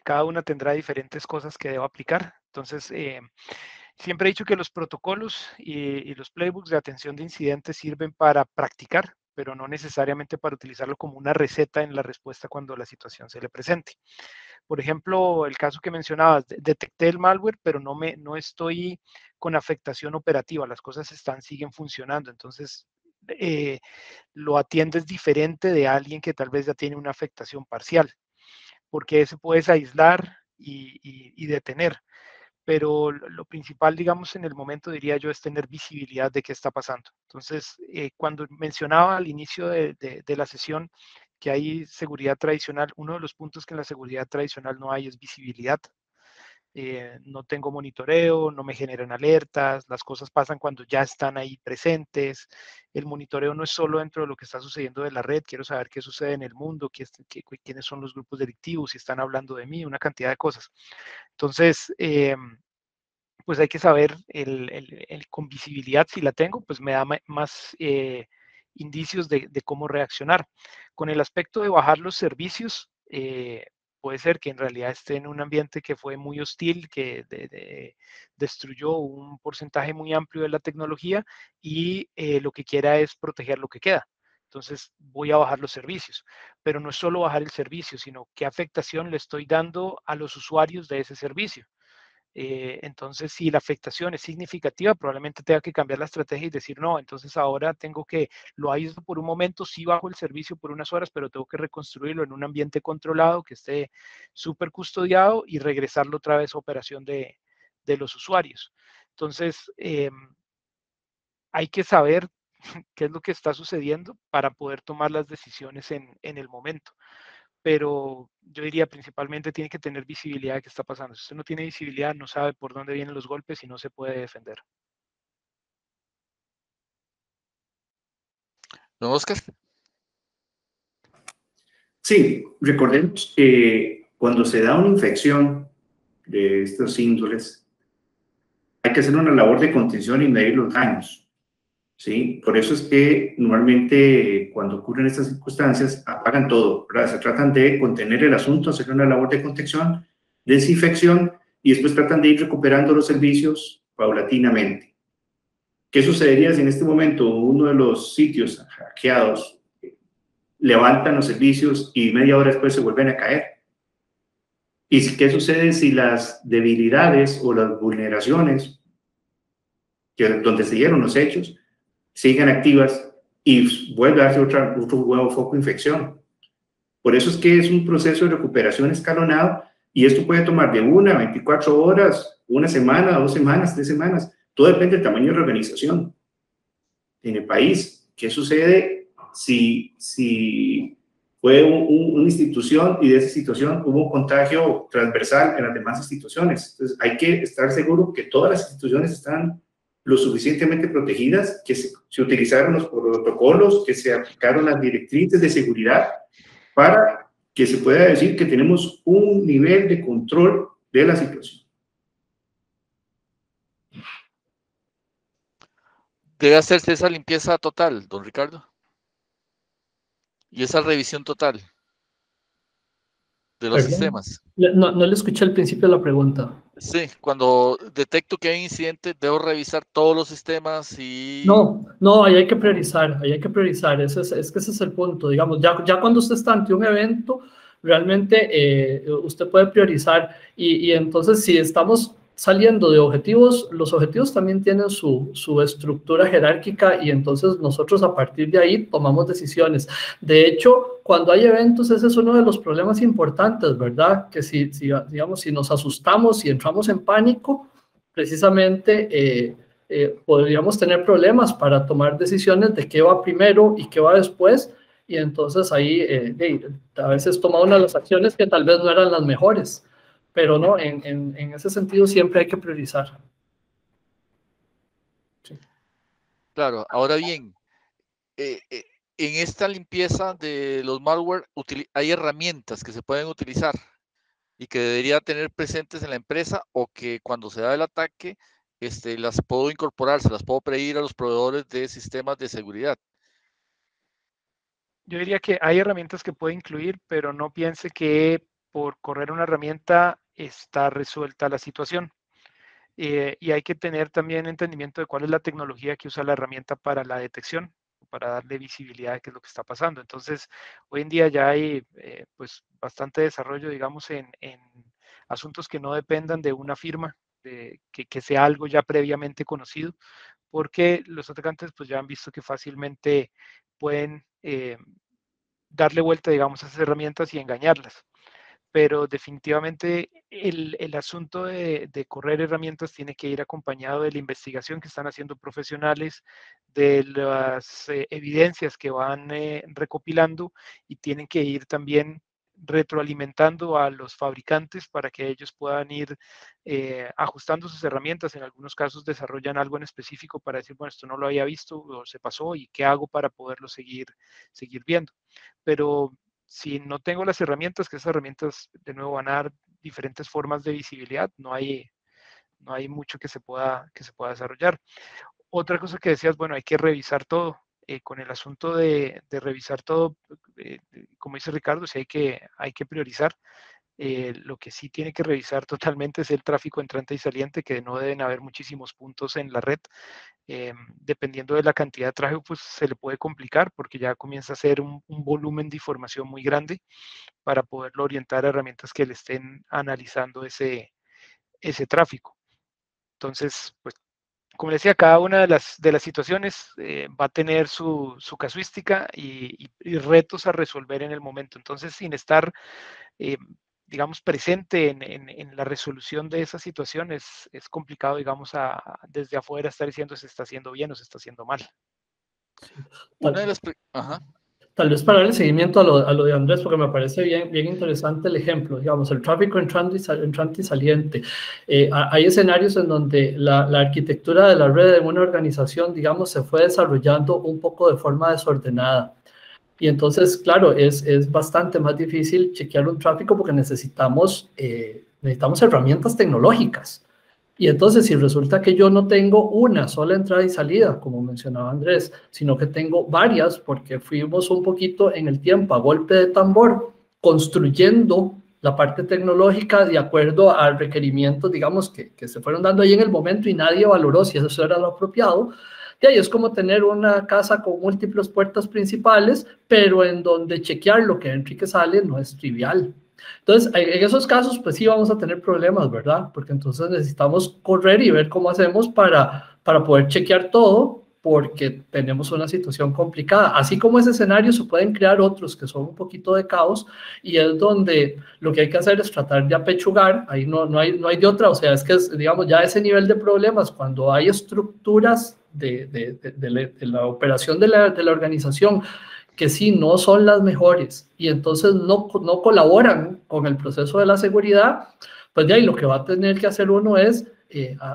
Cada una tendrá diferentes cosas que deba aplicar. Entonces, siempre he dicho que los protocolos y los playbooks de atención de incidentes sirven para practicar, pero no necesariamente para utilizarlo como una receta en la respuesta cuando la situación se le presente. Por ejemplo, el caso que mencionabas, detecté el malware, pero no estoy con afectación operativa, las cosas siguen funcionando. Entonces, lo atiendes diferente de alguien que tal vez ya tiene una afectación parcial, porque ese puedes aislar y detener. Pero lo principal, digamos, en el momento, diría yo, es tener visibilidad de qué está pasando. Entonces, cuando mencionaba al inicio de la sesión que hay seguridad tradicional, uno de los puntos que en la seguridad tradicional no hay es visibilidad. No tengo monitoreo, no me generan alertas, las cosas pasan cuando ya están ahí presentes. El monitoreo no es solo dentro de lo que está sucediendo de la red, quiero saber qué sucede en el mundo, quiénes son los grupos delictivos, si están hablando de mí, una cantidad de cosas. Entonces, pues hay que saber con visibilidad, si la tengo, pues me da más indicios de cómo reaccionar. Con el aspecto de bajar los servicios, puede ser que en realidad esté en un ambiente que fue muy hostil, que destruyó un porcentaje muy amplio de la tecnología y lo que quiera es proteger lo que queda. Entonces voy a bajar los servicios, pero no es solo bajar el servicio, sino qué afectación le estoy dando a los usuarios de ese servicio. Entonces, si la afectación es significativa, probablemente tenga que cambiar la estrategia y decir, no, entonces ahora lo aíslo por un momento, sí bajo el servicio por unas horas, pero tengo que reconstruirlo en un ambiente controlado, que esté súper custodiado y regresarlo otra vez a operación de los usuarios. Entonces, hay que saber qué es lo que está sucediendo para poder tomar las decisiones en el momento. Pero yo diría principalmente tiene que tener visibilidad de qué está pasando. Si usted no tiene visibilidad, no sabe por dónde vienen los golpes y no se puede defender. Don Oscar. Sí, recordemos que cuando se da una infección de estos índoles, hay que hacer una labor de contención y medir los daños. ¿Sí? Por eso es que normalmente cuando ocurren estas circunstancias apagan todo, ¿verdad? Se tratan de contener el asunto, hacer una labor de contención, desinfección y después tratan de ir recuperando los servicios paulatinamente. ¿Qué sucedería si en este momento uno de los sitios hackeados levantan los servicios y media hora después se vuelven a caer? ¿Y qué sucede si las debilidades o las vulneraciones donde se dieron los hechos siguen activas y vuelve a darse otro nuevo foco de infección? Por eso es que es un proceso de recuperación escalonado y esto puede tomar de 1 a 24 horas, 1 semana, 2 semanas, 3 semanas. Todo depende del tamaño de la organización en el país. ¿Qué sucede si fue una institución y de esa situación hubo un contagio transversal en las demás instituciones? Entonces hay que estar seguro que todas las instituciones están lo suficientemente protegidas, que se utilizaron los protocolos, que se aplicaron las directrices de seguridad para que se pueda decir que tenemos un nivel de control de la situación. Debe hacerse esa limpieza total, don Ricardo. Y esa revisión total de los Perdón, sistemas. no le escuché al principio de la pregunta. Sí, cuando detecto que hay incidente, debo revisar todos los sistemas y... No, ahí hay que priorizar, es que ese es el punto, digamos, ya cuando usted está ante un evento, realmente usted puede priorizar y entonces si estamos saliendo de objetivos, los objetivos también tienen su estructura jerárquica y entonces nosotros a partir de ahí tomamos decisiones. De hecho, cuando hay eventos, ese es uno de los problemas importantes, ¿verdad? Que digamos, si nos asustamos y entramos en pánico, precisamente... podríamos tener problemas para tomar decisiones de qué va primero y qué va después, y entonces ahí a veces toma una de las acciones que tal vez no eran las mejores, pero no, en ese sentido siempre hay que priorizar. Sí. Claro, ahora bien, en esta limpieza de los malware hay herramientas que se pueden utilizar y que debería tener presentes en la empresa o que cuando se da el ataque las puedo incorporar, se las puedo pedir a los proveedores de sistemas de seguridad. Yo diría que hay herramientas que puede incluir, pero no piense que por correr una herramienta está resuelta la situación. Y hay que tener también entendimiento de cuál es la tecnología que usa la herramienta para la detección, para darle visibilidad de qué es lo que está pasando. Entonces, hoy en día ya hay pues bastante desarrollo, digamos, en asuntos que no dependan de una firma, que sea algo ya previamente conocido, porque los atacantes pues ya han visto que fácilmente pueden darle vuelta, digamos, a esas herramientas y engañarlas. Pero definitivamente el asunto de correr herramientas tiene que ir acompañado de la investigación que están haciendo profesionales, de las evidencias que van recopilando y tienen que ir también retroalimentando a los fabricantes para que ellos puedan ir ajustando sus herramientas. En algunos casos desarrollan algo en específico para decir, bueno, esto no lo había visto o se pasó y qué hago para poderlo seguir viendo. Pero si no tengo las herramientas, que esas herramientas de nuevo van a dar diferentes formas de visibilidad, no hay mucho que se pueda desarrollar. Otra cosa que decías, bueno, hay que revisar todo. Con el asunto de revisar todo, como dice Ricardo, sí hay que priorizar. Lo que sí tiene que revisar totalmente es el tráfico entrante y saliente, que no deben haber muchísimos puntos en la red. Dependiendo de la cantidad de tráfico, pues se le puede complicar porque ya comienza a ser un volumen de información muy grande para poderlo orientar a herramientas que le estén analizando ese tráfico. Entonces, pues, como les decía, cada una de las situaciones va a tener su casuística y retos a resolver en el momento. Entonces, sin estar digamos, presente en la resolución de esa situación, es complicado, digamos, desde afuera estar diciendo se está haciendo bien o se está haciendo mal. Una de las... Ajá. Tal vez para darle seguimiento a lo de Andrés, porque me parece bien interesante el ejemplo, digamos, el tráfico entrante y saliente. Hay escenarios en donde la arquitectura de la red de una organización, digamos, se fue desarrollando un poco de forma desordenada. Y entonces, claro, es bastante más difícil chequear un tráfico porque necesitamos herramientas tecnológicas. Y entonces, si resulta que yo no tengo una sola entrada y salida, como mencionaba Andrés, sino que tengo varias, porque fuimos un poquito en el tiempo a golpe de tambor, construyendo la parte tecnológica de acuerdo a requerimientos, digamos, que se fueron dando ahí en el momento y nadie valoró si eso era lo apropiado. Y ahí es como tener una casa con múltiples puertas principales, pero en donde chequear lo que entra y que sale no es trivial. Entonces, en esos casos, pues sí vamos a tener problemas, ¿verdad? Porque entonces necesitamos correr y ver cómo hacemos para poder chequear todo, porque tenemos una situación complicada. Así como ese escenario, se pueden crear otros que son un poquito de caos, y es donde lo que hay que hacer es tratar de apechugar, ahí no hay de otra, o sea, es que, digamos, ya ese nivel de problemas, cuando hay estructuras de la operación de la organización, que sí, no son las mejores y entonces no colaboran con el proceso de la seguridad, pues de ahí lo que va a tener que hacer uno es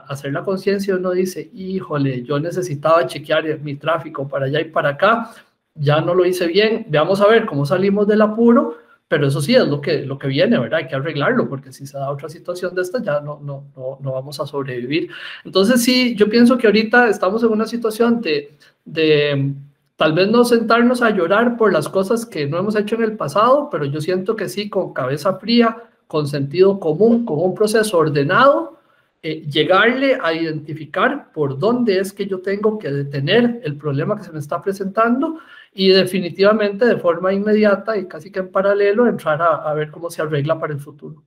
hacer la conciencia. Uno dice, híjole, yo necesitaba chequear mi tráfico para allá y para acá, ya no lo hice bien, veamos a ver cómo salimos del apuro, pero eso sí es lo que viene, ¿verdad? Hay que arreglarlo, porque si se da otra situación de esta, ya no vamos a sobrevivir. Entonces sí, yo pienso que ahorita estamos en una situación de tal vez no sentarnos a llorar por las cosas que no hemos hecho en el pasado, pero yo siento que sí, con cabeza fría, con sentido común, con un proceso ordenado, llegarle a identificar por dónde es que yo tengo que detener el problema que se me está presentando y definitivamente de forma inmediata y casi que en paralelo entrar a ver cómo se arregla para el futuro.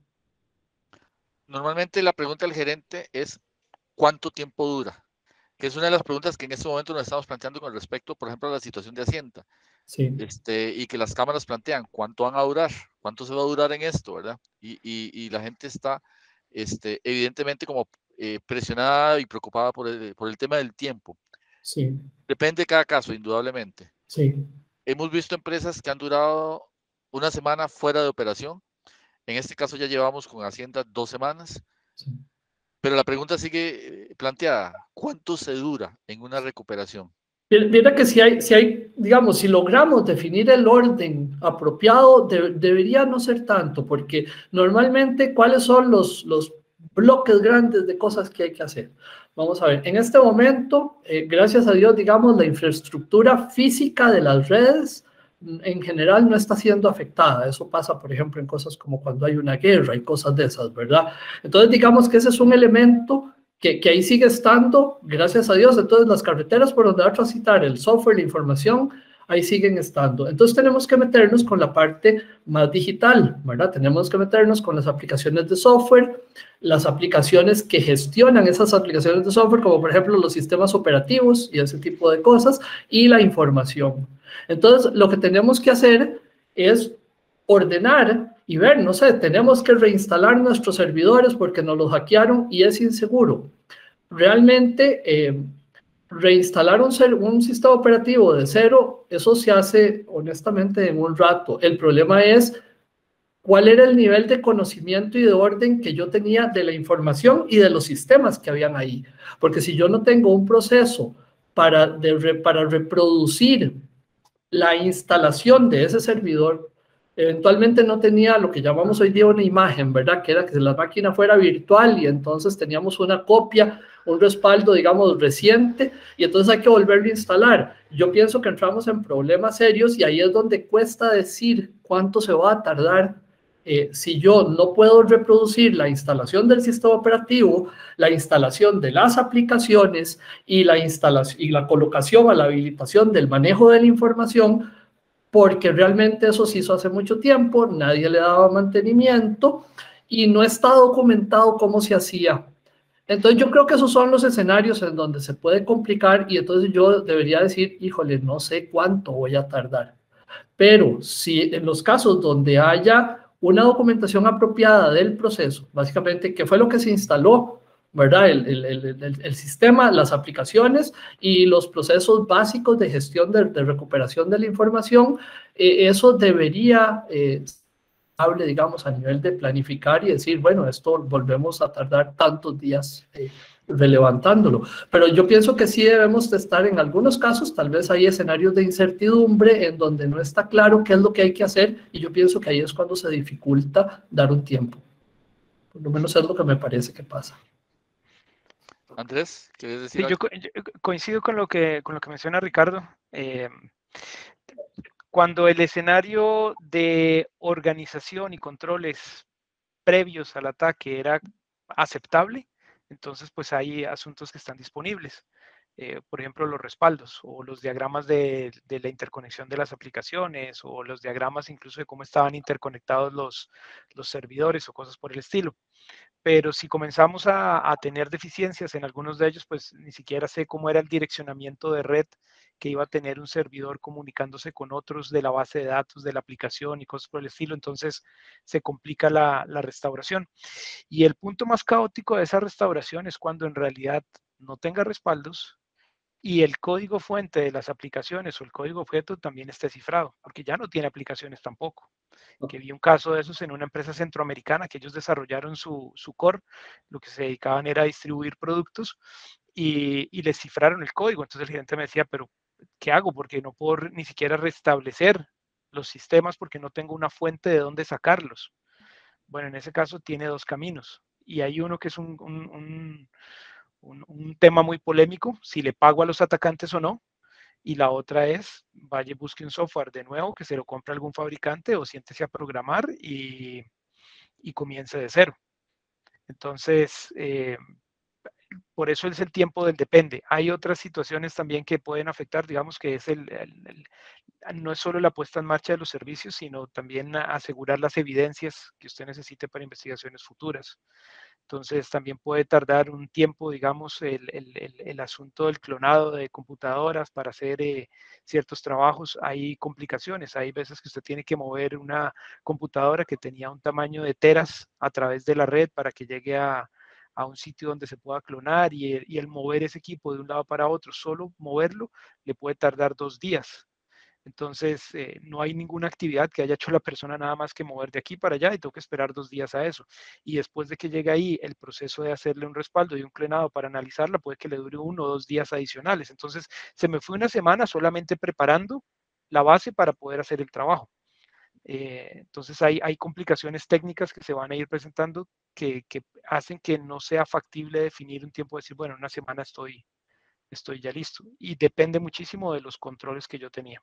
Normalmente la pregunta del gerente es ¿cuánto tiempo dura? Que es una de las preguntas que en este momento nos estamos planteando con respecto, por ejemplo, a la situación de Hacienda. Sí. Y que las cámaras plantean cuánto van a durar, cuánto se va a durar en esto, ¿verdad? Y la gente está evidentemente como presionada y preocupada por el tema del tiempo. Sí. Depende de cada caso, indudablemente. Sí. Hemos visto empresas que han durado una semana fuera de operación. En este caso ya llevamos con Hacienda 2 semanas. Sí. Pero la pregunta sigue planteada, ¿cuánto se dura en una recuperación? Mira que si hay, digamos, si logramos definir el orden apropiado, debería no ser tanto, porque normalmente, ¿cuáles son los bloques grandes de cosas que hay que hacer? Vamos a ver, en este momento, gracias a Dios, digamos, la infraestructura física de las redes en general no está siendo afectada. Eso pasa, por ejemplo, en cosas como cuando hay una guerra y cosas de esas, ¿verdad? Entonces, digamos que ese es un elemento que ahí sigue estando, gracias a Dios. Entonces las carreteras por donde va a transitar el software, la información, ahí siguen estando. Entonces tenemos que meternos con la parte más digital, ¿verdad? Tenemos que meternos con las aplicaciones de software, las aplicaciones que gestionan esas aplicaciones de software, como por ejemplo los sistemas operativos y ese tipo de cosas, y la información. Entonces lo que tenemos que hacer es ordenar y ver, no sé, tenemos que reinstalar nuestros servidores porque nos los hackearon y es inseguro. Realmente, reinstalar un sistema operativo de cero, eso se hace honestamente en un rato. El problema es cuál era el nivel de conocimiento y de orden que yo tenía de la información y de los sistemas que habían ahí. Porque si yo no tengo un proceso para reproducir la instalación de ese servidor, eventualmente no tenía lo que llamamos hoy día una imagen, ¿verdad? Que era que la máquina fuera virtual y entonces teníamos una copia, un respaldo, digamos, reciente, y entonces hay que volverlo a instalar. Yo pienso que entramos en problemas serios y ahí es donde cuesta decir cuánto se va a tardar. Si yo no puedo reproducir la instalación del sistema operativo, la instalación de las aplicaciones y la instalación y la colocación a la habilitación del manejo de la información, porque realmente eso se hizo hace mucho tiempo, nadie le daba mantenimiento y no está documentado cómo se hacía. Entonces yo creo que esos son los escenarios en donde se puede complicar y entonces yo debería decir, híjole, no sé cuánto voy a tardar. Pero si en los casos donde haya una documentación apropiada del proceso, básicamente, ¿qué fue lo que se instaló? ¿Verdad? El sistema, las aplicaciones y los procesos básicos de gestión de recuperación de la información, eso debería hable, digamos, a nivel de planificar y decir, bueno, esto volvemos a tardar tantos días relevantándolo. Pero yo pienso que sí debemos de estar en algunos casos, tal vez hay escenarios de incertidumbre en donde no está claro qué es lo que hay que hacer y yo pienso que ahí es cuando se dificulta dar un tiempo. Por lo menos es lo que me parece que pasa. Andrés, ¿quieres decir Sí, algo? yo coincido con lo que menciona Ricardo. Cuando el escenario de organización y controles previos al ataque era aceptable, entonces pues hay asuntos que están disponibles. Por ejemplo, los respaldos o los diagramas de la interconexión de las aplicaciones o los diagramas incluso de cómo estaban interconectados los servidores o cosas por el estilo. Pero si comenzamos a tener deficiencias en algunos de ellos, pues ni siquiera sé cómo era el direccionamiento de red que iba a tener un servidor comunicándose con otros de la base de datos de la aplicación y cosas por el estilo, entonces se complica la restauración. Y el punto más caótico de esa restauración es cuando en realidad no tenga respaldos y el código fuente de las aplicaciones o el código objeto también esté cifrado, porque ya no tiene aplicaciones tampoco. Que vi un caso de esos en una empresa centroamericana que ellos desarrollaron su core, lo que se dedicaban era a distribuir productos y les cifraron el código. Entonces el gerente me decía, pero ¿qué hago? Porque no puedo ni siquiera restablecer los sistemas porque no tengo una fuente de dónde sacarlos. Bueno, en ese caso tiene dos caminos. Y hay uno que es un tema muy polémico, si le pago a los atacantes o no. Y la otra es, vaya, busque un software de nuevo que se lo compre algún fabricante o siéntese a programar y comience de cero. Entonces, por eso es el tiempo del depende. Hay otras situaciones también que pueden afectar, digamos que es no es solo la puesta en marcha de los servicios, sino también asegurar las evidencias que usted necesite para investigaciones futuras. Entonces también puede tardar un tiempo, digamos, el asunto del clonado de computadoras para hacer ciertos trabajos. Hay complicaciones, hay veces que usted tiene que mover una computadora que tenía un tamaño de teras a través de la red para que llegue a un sitio donde se pueda clonar y el mover ese equipo de un lado para otro, solo moverlo, le puede tardar 2 días. Entonces, no hay ninguna actividad que haya hecho la persona nada más que mover de aquí para allá y tengo que esperar 2 días a eso. Y después de que llegue ahí, el proceso de hacerle un respaldo y un clonado para analizarla puede que le dure 1 o 2 días adicionales. Entonces, se me fue una semana solamente preparando la base para poder hacer el trabajo. Entonces, hay complicaciones técnicas que se van a ir presentando que hacen que no sea factible definir un tiempo de decir, bueno, una semana estoy ya listo. Y depende muchísimo de los controles que yo tenía.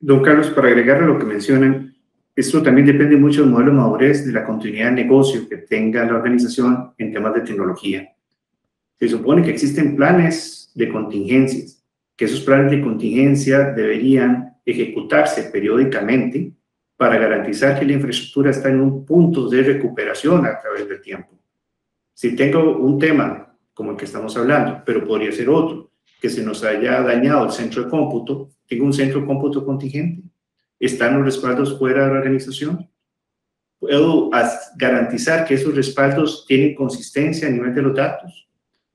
Don Carlos, para agregar a lo que mencionan, esto también depende mucho del modelo de madurez, de la continuidad de negocio que tenga la organización en temas de tecnología. Se supone que existen planes de contingencias, que esos planes de contingencia deberían ejecutarse periódicamente para garantizar que la infraestructura está en un punto de recuperación a través del tiempo. Si tengo un tema como el que estamos hablando, pero podría ser otro, que se nos haya dañado el centro de cómputo, tengo un centro de cómputo contingente, ¿están los respaldos fuera de la organización? ¿Puedo garantizar que esos respaldos tienen consistencia a nivel de los datos?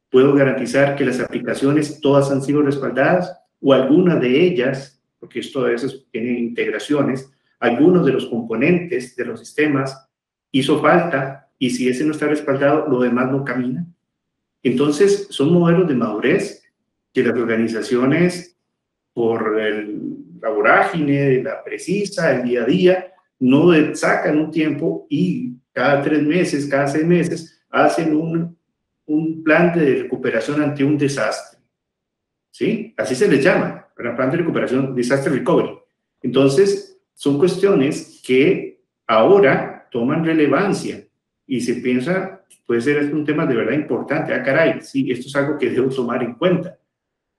¿Puedo garantizar que las aplicaciones todas han sido respaldadas o alguna de ellas, porque esto a veces tiene integraciones, algunos de los componentes de los sistemas hizo falta y si ese no está respaldado, lo demás no camina? Entonces, son modelos de madurez que las organizaciones, por la vorágine de la precisa, el día a día, no sacan un tiempo y cada 3 meses, cada 6 meses, hacen un plan de recuperación ante un desastre. ¿Sí? Así se les llama, plan de recuperación, disaster recovery. Entonces, son cuestiones que ahora toman relevancia y se piensa, puede ser un tema de verdad importante. Ah, caray, sí, esto es algo que debo tomar en cuenta.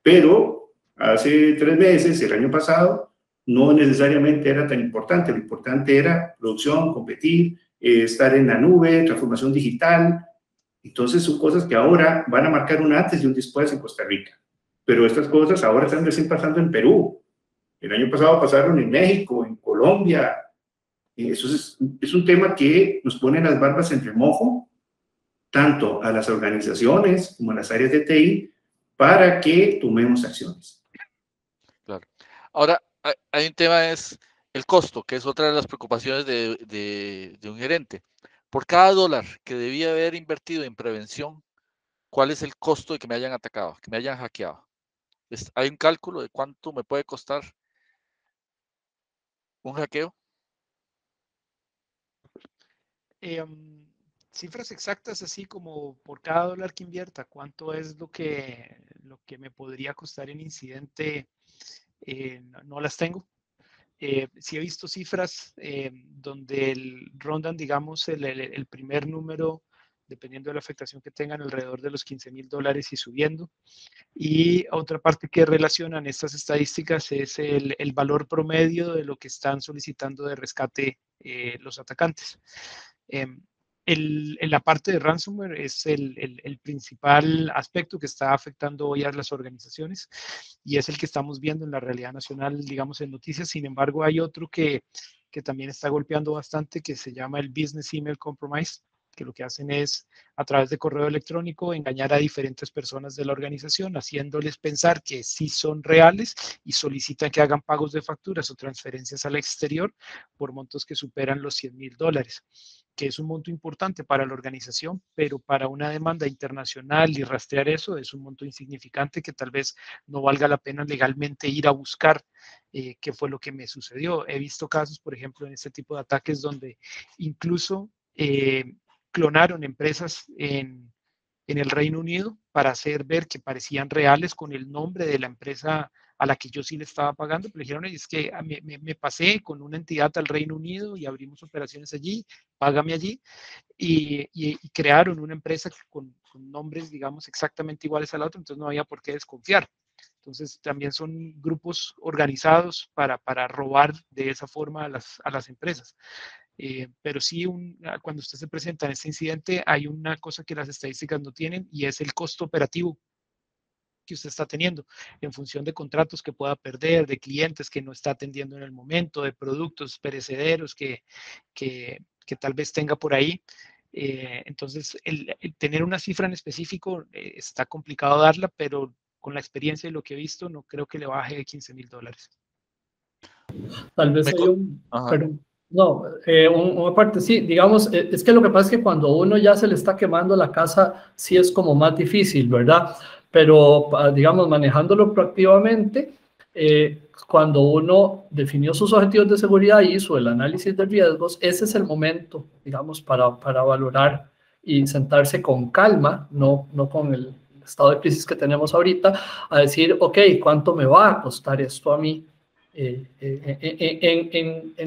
Pero hace 3 meses, el año pasado, no necesariamente era tan importante. Lo importante era producción, competir, estar en la nube, transformación digital. Entonces son cosas que ahora van a marcar un antes y un después en Costa Rica. Pero estas cosas ahora están recién pasando en Perú. El año pasado pasaron en México, en Colombia. Eso es un tema que nos pone las barbas en remojo, tanto a las organizaciones como a las áreas de TI, para que tomemos acciones. Claro. Ahora, hay un tema, es el costo, que es otra de las preocupaciones de un gerente. Por cada dólar que debía haber invertido en prevención, ¿cuál es el costo de que me hayan atacado, que me hayan hackeado? ¿Hay un cálculo de cuánto me puede costar un hackeo? Cifras exactas, así como por cada dólar que invierta, cuánto es lo que me podría costar en incidente, no las tengo. Sí he visto cifras donde rondan, digamos, el primer número, dependiendo de la afectación que tengan, alrededor de los $15,000 y subiendo. Y otra parte que relacionan estas estadísticas es el valor promedio de lo que están solicitando de rescate los atacantes. En la parte de ransomware es el principal aspecto que está afectando hoy a las organizaciones y es el que estamos viendo en la realidad nacional, digamos, en noticias. Sin embargo, hay otro que también está golpeando bastante, que se llama el Business Email Compromise, que lo que hacen es, a través de correo electrónico, engañar a diferentes personas de la organización, haciéndoles pensar que sí son reales y solicitan que hagan pagos de facturas o transferencias al exterior por montos que superan los $100,000. que es un monto importante para la organización, pero para una demanda internacional y rastrear eso es un monto insignificante que tal vez no valga la pena legalmente ir a buscar qué fue lo que me sucedió. He visto casos, por ejemplo, en este tipo de ataques donde incluso clonaron empresas en el Reino Unido para hacer ver que parecían reales con el nombre de la empresa a la que yo sí le estaba pagando, pero dijeron, es que me pasé con una entidad al Reino Unido y abrimos operaciones allí, págame allí, y crearon una empresa con nombres, digamos, exactamente iguales a la otra, entonces no había por qué desconfiar. Entonces también son grupos organizados para robar de esa forma a las empresas. Pero sí, cuando usted se presenta en este incidente, hay una cosa que las estadísticas no tienen y es el costo operativo que usted está teniendo en función de contratos que pueda perder, de clientes que no está atendiendo en el momento, de productos perecederos que tal vez tenga por ahí. Entonces, el tener una cifra en específico está complicado darla, pero con la experiencia y lo que he visto, no creo que le baje de $15,000. Tal vez hay perdón. No, una parte sí, digamos, es que lo que pasa es que cuando uno ya se le está quemando la casa, sí es como más difícil, ¿verdad? Pero, digamos, manejándolo proactivamente, cuando uno definió sus objetivos de seguridad y hizo el análisis de riesgos, ese es el momento, digamos, para valorar y sentarse con calma, no con el estado de crisis que tenemos ahorita, a decir, ok, ¿cuánto me va a costar esto a mí? En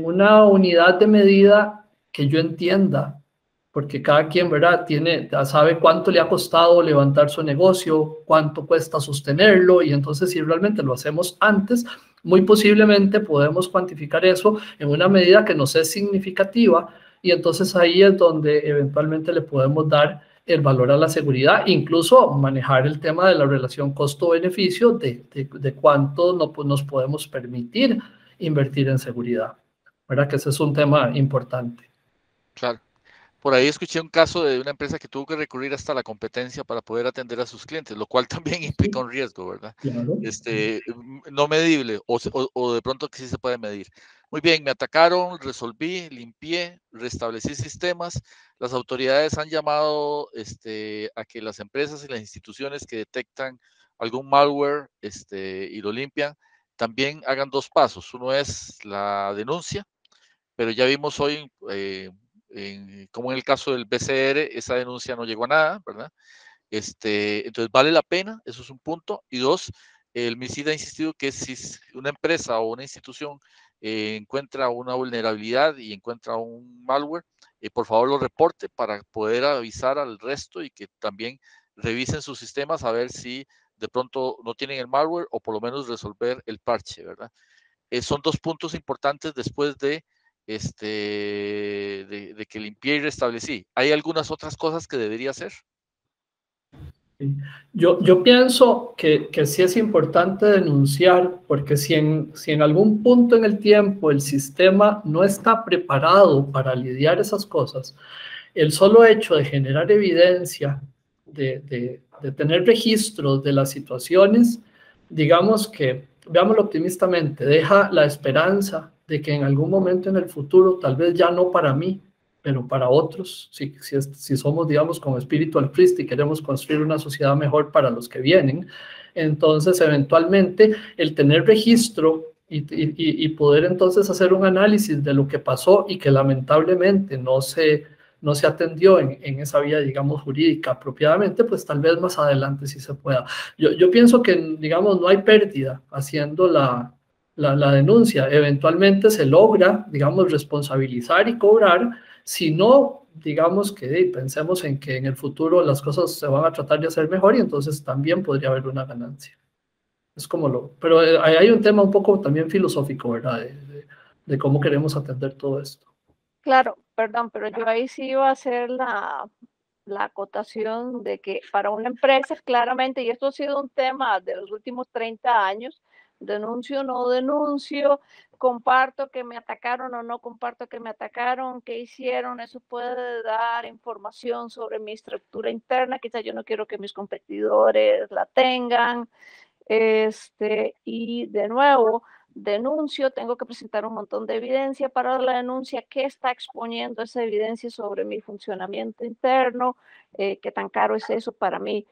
una unidad de medida que yo entienda, porque cada quien, ¿verdad?, sabe cuánto le ha costado levantar su negocio, cuánto cuesta sostenerlo, y entonces si realmente lo hacemos antes, muy posiblemente podemos cuantificar eso en una medida que nos es significativa, y entonces ahí es donde eventualmente le podemos dar el valor a la seguridad, incluso manejar el tema de la relación costo-beneficio de cuánto nos podemos permitir invertir en seguridad, ¿verdad? Que ese es un tema importante. Claro. Por ahí escuché un caso de una empresa que tuvo que recurrir hasta la competencia para poder atender a sus clientes, lo cual también implica un riesgo, ¿verdad? Claro. No medible o de pronto que sí se puede medir. Muy bien, me atacaron, resolví, limpié, restablecí sistemas. Las autoridades han llamado a que las empresas y las instituciones que detectan algún malware y lo limpian, también hagan dos pasos. Uno es la denuncia, pero ya vimos hoy, como en el caso del BCR, esa denuncia no llegó a nada, ¿verdad? Entonces vale la pena, eso es un punto. Y dos, el MISID ha insistido que si una empresa o una institución encuentra una vulnerabilidad y encuentra un malware, por favor lo reporte para poder avisar al resto y que también revisen sus sistemas a ver si de pronto no tienen el malware o por lo menos resolver el parche, ¿verdad? Son dos puntos importantes después de que limpié y restablecí. ¿Hay algunas otras cosas que debería hacer? Yo pienso que sí es importante denunciar, porque si en algún punto en el tiempo el sistema no está preparado para lidiar esas cosas, el solo hecho de generar evidencia, de tener registros de las situaciones, digamos que, veámoslo optimistamente, deja la esperanza de que en algún momento en el futuro, tal vez ya no para mí, pero para otros, si somos, digamos, con espíritu altruista y queremos construir una sociedad mejor para los que vienen, entonces eventualmente el tener registro y poder entonces hacer un análisis de lo que pasó y que lamentablemente no se atendió en esa vía, digamos, jurídica apropiadamente, pues tal vez más adelante sí se pueda. Yo pienso que, digamos, no hay pérdida haciendo la denuncia. Eventualmente se logra, digamos, responsabilizar y cobrar. Si no, digamos que pensemos en que en el futuro las cosas se van a tratar de hacer mejor y entonces también podría haber una ganancia. Es como pero hay un tema un poco también filosófico, ¿verdad? De cómo queremos atender todo esto. Claro, perdón, pero yo ahí sí iba a hacer la acotación de que para una empresa, claramente, y esto ha sido un tema de los últimos 30 años, denuncio o no denuncio, comparto que me atacaron o no comparto que me atacaron, qué hicieron, eso puede dar información sobre mi estructura interna, quizás yo no quiero que mis competidores la tengan, y de nuevo, denuncio, tengo que presentar un montón de evidencia para la denuncia, qué está exponiendo esa evidencia sobre mi funcionamiento interno, qué tan caro es eso para mí,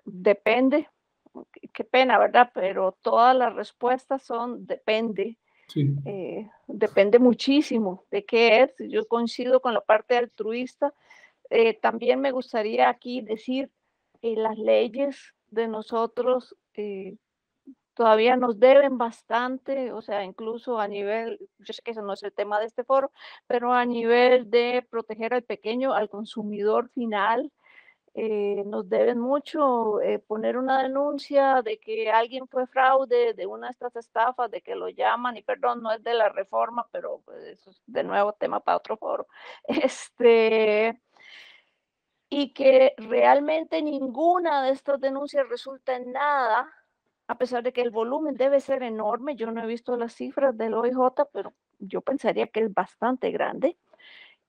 depende, qué pena, ¿verdad? Pero todas las respuestas son depende. Sí. Depende muchísimo de qué es. Yo coincido con la parte altruista. También me gustaría aquí decir, las leyes de nosotros todavía nos deben bastante, o sea, incluso a nivel, yo sé que eso no es el tema de este foro, pero a nivel de proteger al pequeño, al consumidor final, nos deben mucho poner una denuncia de que alguien fue fraude, de una de estas estafas, de que lo llaman, y perdón, no es de la reforma, pero pues, eso es de nuevo tema para otro foro. Y que realmente ninguna de estas denuncias resulta en nada, a pesar de que el volumen debe ser enorme. Yo no he visto las cifras del OIJ, pero yo pensaría que es bastante grande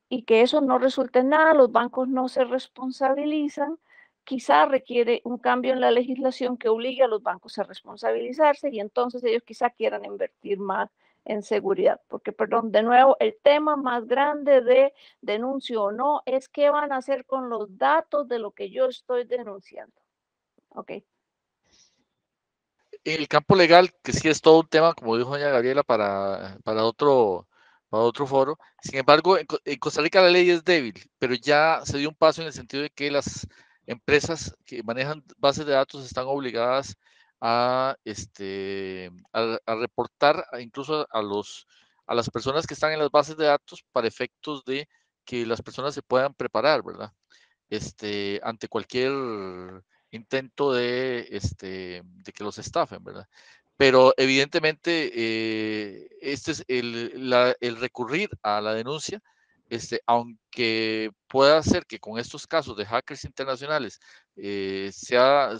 y que eso no resulte en nada, los bancos no se responsabilizan, quizá requiere un cambio en la legislación que obligue a los bancos a responsabilizarse y entonces ellos quizá quieran invertir más en seguridad, porque, perdón, de nuevo, el tema más grande de denuncio o no es qué van a hacer con los datos de lo que yo estoy denunciando. Ok. En el campo legal, que sí es todo un tema, como dijo doña Gabriela, para otro foro. Sin embargo, en Costa Rica la ley es débil, pero ya se dio un paso en el sentido de que las empresas que manejan bases de datos están obligadas a reportar incluso a las personas que están en las bases de datos para efectos de que las personas se puedan preparar, ¿verdad? Ante cualquier intento de que los estafen, ¿verdad? Pero evidentemente este es el recurrir a la denuncia, aunque pueda ser que con estos casos de hackers internacionales sea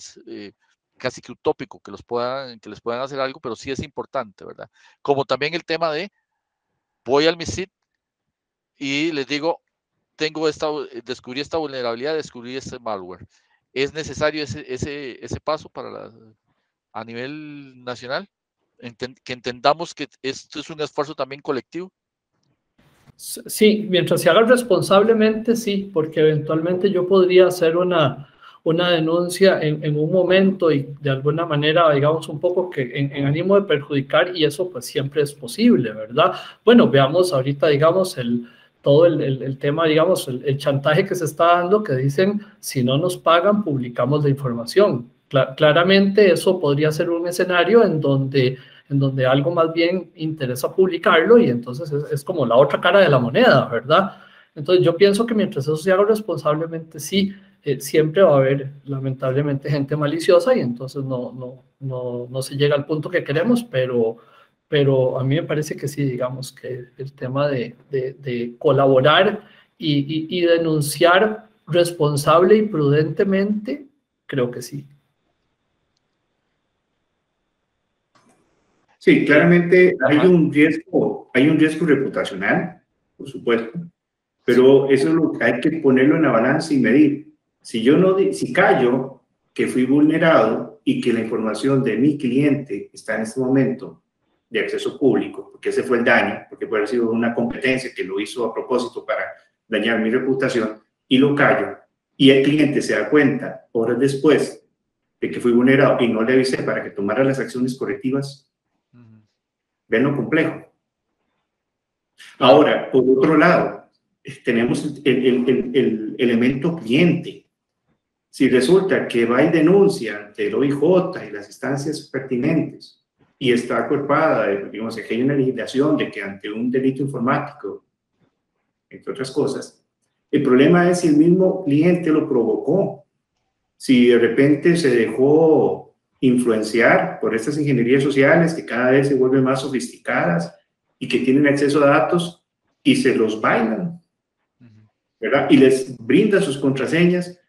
casi que utópico que les puedan hacer algo, pero sí es importante, ¿verdad? Como también el tema de voy al MISID y les digo, descubrí esta vulnerabilidad, descubrí este malware. ¿Es necesario ese paso a nivel nacional? Que entendamos que esto es un esfuerzo también colectivo. Sí, mientras se haga responsablemente, sí, porque eventualmente yo podría hacer una denuncia en un momento y de alguna manera, digamos, un poco que en ánimo de perjudicar, y eso pues siempre es posible, ¿verdad? Bueno, veamos ahorita, digamos, todo el tema, digamos, el chantaje que se está dando, que dicen, si no nos pagan, publicamos la información. Claramente eso podría ser un escenario en donde algo más bien interesa publicarlo y entonces es como la otra cara de la moneda, ¿verdad? Entonces yo pienso que mientras eso se haga responsablemente, sí, siempre va a haber lamentablemente gente maliciosa y entonces no se llega al punto que queremos, pero a mí me parece que sí, digamos que el tema de colaborar y denunciar responsable y prudentemente, creo que sí. Sí, claramente hay un riesgo reputacional, por supuesto, pero eso es lo que hay que ponerlo en la balanza y medir. Si callo que fui vulnerado y que la información de mi cliente está en este momento de acceso público, porque ese fue el daño, porque puede haber sido una competencia que lo hizo a propósito para dañar mi reputación, y lo callo, y el cliente se da cuenta horas después de que fui vulnerado y no le avisé para que tomara las acciones correctivas. Ven lo complejo. Ahora, por otro lado, tenemos el elemento cliente. Si resulta que va y denuncia ante el OIJ y las instancias pertinentes y está acuerpada, digamos, que hay una legislación de que ante un delito informático, entre otras cosas, el problema es si el mismo cliente lo provocó. Si de repente se dejó influenciar por estas ingenierías sociales que cada vez se vuelven más sofisticadas y que tienen acceso a datos y se los bailan, ¿verdad? Y les brindan sus contraseñas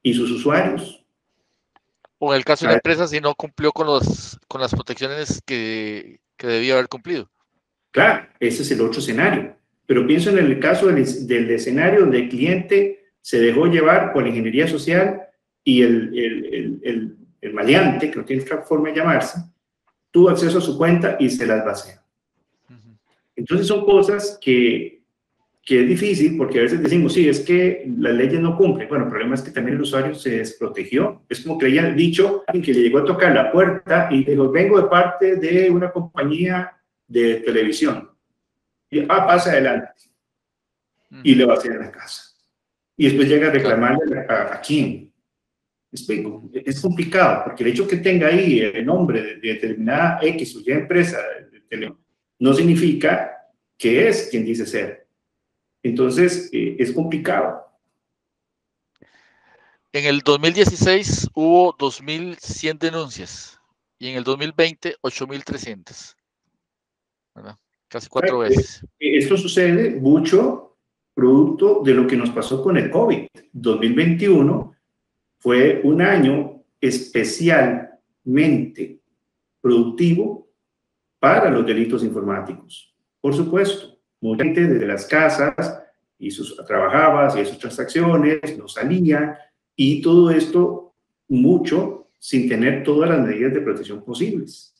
y sus usuarios. O en el caso de una empresa, si no cumplió con las protecciones que debía haber cumplido. Claro, ese es el otro escenario. Pero pienso en el caso del escenario donde el cliente se dejó llevar por la ingeniería social y el maleante, que no tiene otra forma de llamarse, tuvo acceso a su cuenta y se las vacía. Entonces son cosas que es difícil, porque a veces decimos, sí, es que las leyes no cumplen. Bueno, el problema es que también el usuario se desprotegió. Es como que le hayan dicho a alguien que le llegó a tocar la puerta y dijo, vengo de parte de una compañía de televisión. Y, pasa adelante. Y le vacían la casa. Y después llega a reclamarle a quién. Explico, es complicado, porque el hecho que tenga ahí el nombre de determinada X o Y empresa de teléfono no significa que es quien dice ser. Entonces, es complicado. En el 2016 hubo 2.100 denuncias y en el 2020 8.300. ¿Verdad? Casi 4 veces. Esto sucede mucho producto de lo que nos pasó con el COVID. 2021 fue un año especialmente productivo para los delitos informáticos. Por supuesto, mucha gente desde las casas trabajaba, hacía sus transacciones, no salían, y todo esto mucho sin tener todas las medidas de protección posibles.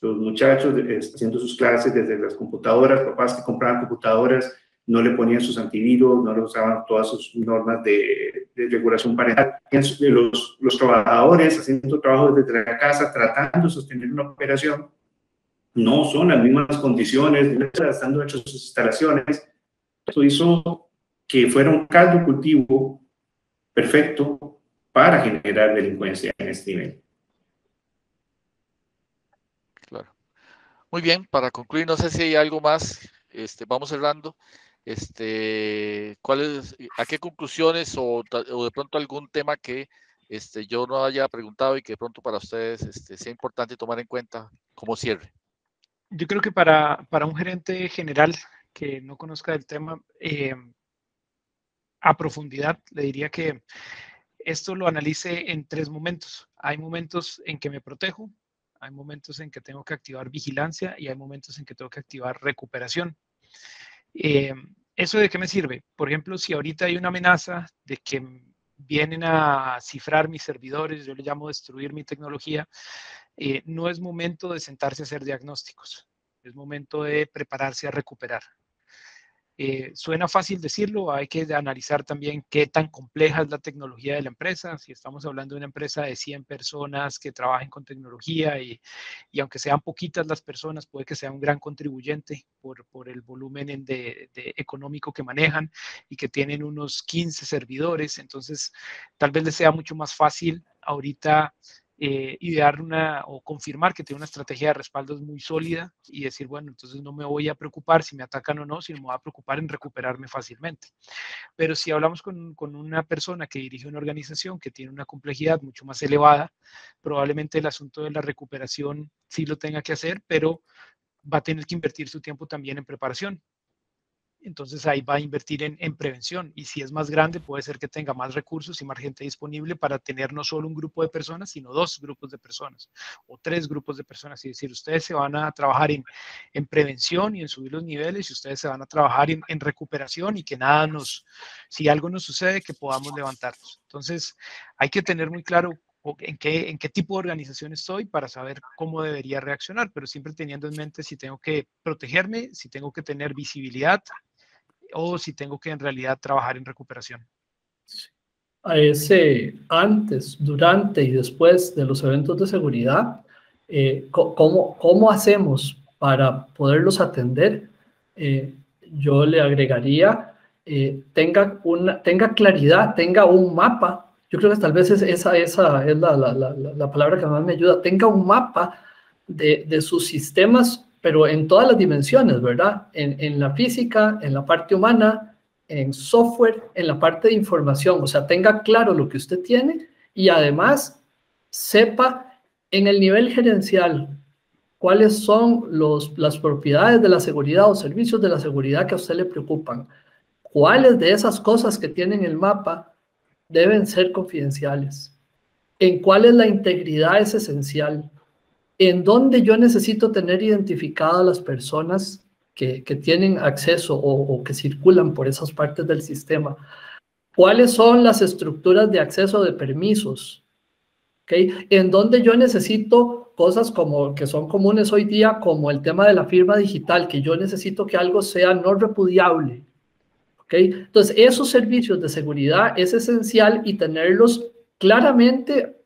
Los muchachos haciendo sus clases desde las computadoras, papás que compraban computadoras, no le ponían sus antivirus, no le usaban todas sus normas de regulación parental. Los trabajadores haciendo trabajo desde la casa, tratando de sostener una operación, no son las mismas condiciones, estando hechas sus instalaciones. Esto hizo que fuera un caldo cultivo perfecto para generar delincuencia en este nivel. Claro. Muy bien, para concluir, no sé si hay algo más, vamos cerrando. ¿A qué conclusiones o de pronto algún tema que yo no haya preguntado y que de pronto para ustedes sea importante tomar en cuenta como cierre? Yo creo que para un gerente general que no conozca el tema a profundidad, le diría que esto lo analice en 3 momentos. Hay momentos en que me protejo, hay momentos en que tengo que activar vigilancia y hay momentos en que tengo que activar recuperación. ¿Eso de qué me sirve? Por ejemplo, si ahorita hay una amenaza de que vienen a cifrar mis servidores, yo le llamo destruir mi tecnología, no es momento de sentarse a hacer diagnósticos, es momento de prepararse a recuperar. Suena fácil decirlo, hay que analizar también qué tan compleja es la tecnología de la empresa. Si estamos hablando de una empresa de 100 personas que trabajen con tecnología y aunque sean poquitas las personas, puede que sea un gran contribuyente por el volumen económico que manejan y que tienen unos 15 servidores. Entonces, tal vez les sea mucho más fácil ahorita idear o confirmar que tiene una estrategia de respaldos muy sólida y decir, bueno, entonces no me voy a preocupar si me atacan o no, sino me voy a preocupar en recuperarme fácilmente. Pero si hablamos con una persona que dirige una organización que tiene una complejidad mucho más elevada, probablemente el asunto de la recuperación sí lo tenga que hacer, pero va a tener que invertir su tiempo también en preparación. Entonces ahí va a invertir en prevención, y si es más grande puede ser que tenga más recursos y más gente disponible para tener no solo un grupo de personas, sino 2 grupos de personas o 3 grupos de personas. Es decir, ustedes se van a trabajar en prevención y en subir los niveles, y ustedes se van a trabajar en recuperación, y que si algo nos sucede, que podamos levantarnos. Entonces hay que tener muy claro en qué tipo de organización estoy para saber cómo debería reaccionar, pero siempre teniendo en mente si tengo que protegerme, si tengo que tener visibilidad, o si tengo que en realidad trabajar en recuperación. A antes, durante y después de los eventos de seguridad, ¿cómo hacemos para poderlos atender? Yo le agregaría, tenga claridad, tenga un mapa. Yo creo que tal vez esa es la palabra que más me ayuda. Tenga un mapa de sus sistemas, pero en todas las dimensiones, ¿verdad? En la física, en la parte humana, en software, en la parte de información. O sea, tenga claro lo que usted tiene y además sepa en el nivel gerencial cuáles son las propiedades de la seguridad o servicios de la seguridad que a usted le preocupan. ¿Cuáles de esas cosas que tienen el mapa deben ser confidenciales? ¿En cuáles la integridad es esencial? ¿En dónde yo necesito tener identificadas las personas que tienen acceso o que circulan por esas partes del sistema? ¿Cuáles son las estructuras de acceso de permisos? ¿Okay? ¿En dónde yo necesito cosas como que son comunes hoy día, como el tema de la firma digital, que yo necesito que algo sea no repudiable. ¿Okay? Entonces, esos servicios de seguridad es esencial y tenerlos claramente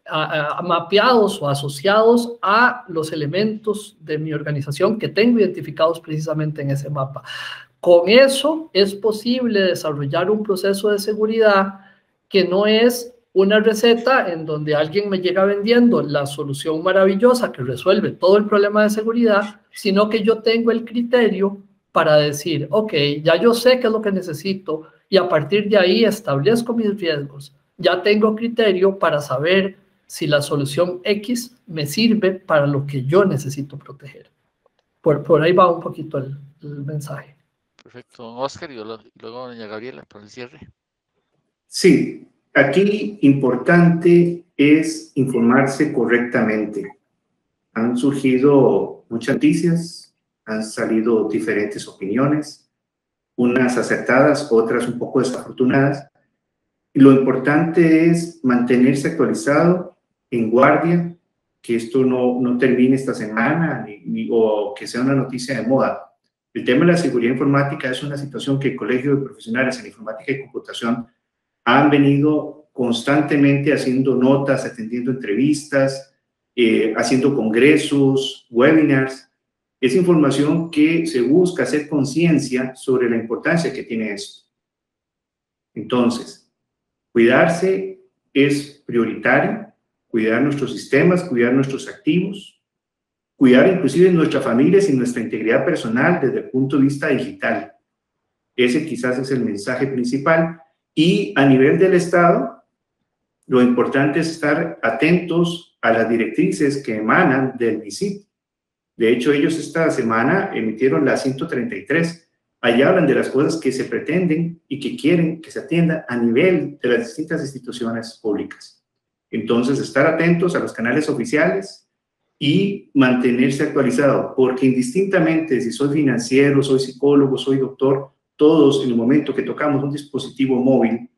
mapeados o asociados a los elementos de mi organización que tengo identificados precisamente en ese mapa. Con eso es posible desarrollar un proceso de seguridad que no es una receta en donde alguien me llega vendiendo la solución maravillosa que resuelve todo el problema de seguridad, sino que yo tengo el criterio para decir, ok, ya yo sé qué es lo que necesito y a partir de ahí establezco mis riesgos. Ya tengo criterio para saber si la solución X me sirve para lo que yo necesito proteger. Por ahí va un poquito el mensaje. Perfecto. Oscar y luego doña Gabriela para el cierre. Sí, aquí importante es informarse correctamente. Han surgido muchas noticias, han salido diferentes opiniones, unas acertadas, otras un poco desafortunadas. Lo importante es mantenerse actualizado, en guardia, que esto no termine esta semana o que sea una noticia de moda. El tema de la seguridad informática es una situación que el Colegio de Profesionales en Informática y Computación han venido constantemente haciendo notas, atendiendo entrevistas, haciendo congresos, webinars. Es información que se busca hacer conciencia sobre la importancia que tiene esto. Entonces, cuidarse es prioritario, cuidar nuestros sistemas, cuidar nuestros activos, cuidar inclusive nuestras familias y nuestra integridad personal desde el punto de vista digital. Ese quizás es el mensaje principal. Y a nivel del Estado, lo importante es estar atentos a las directrices que emanan del MISIT. De hecho, ellos esta semana emitieron la 133. Allá hablan de las cosas que se pretenden y que quieren que se atiendan a nivel de las distintas instituciones públicas. Entonces, estar atentos a los canales oficiales y mantenerse actualizado, porque indistintamente si soy financiero, soy psicólogo, soy doctor, todos en el momento que tocamos un dispositivo móvil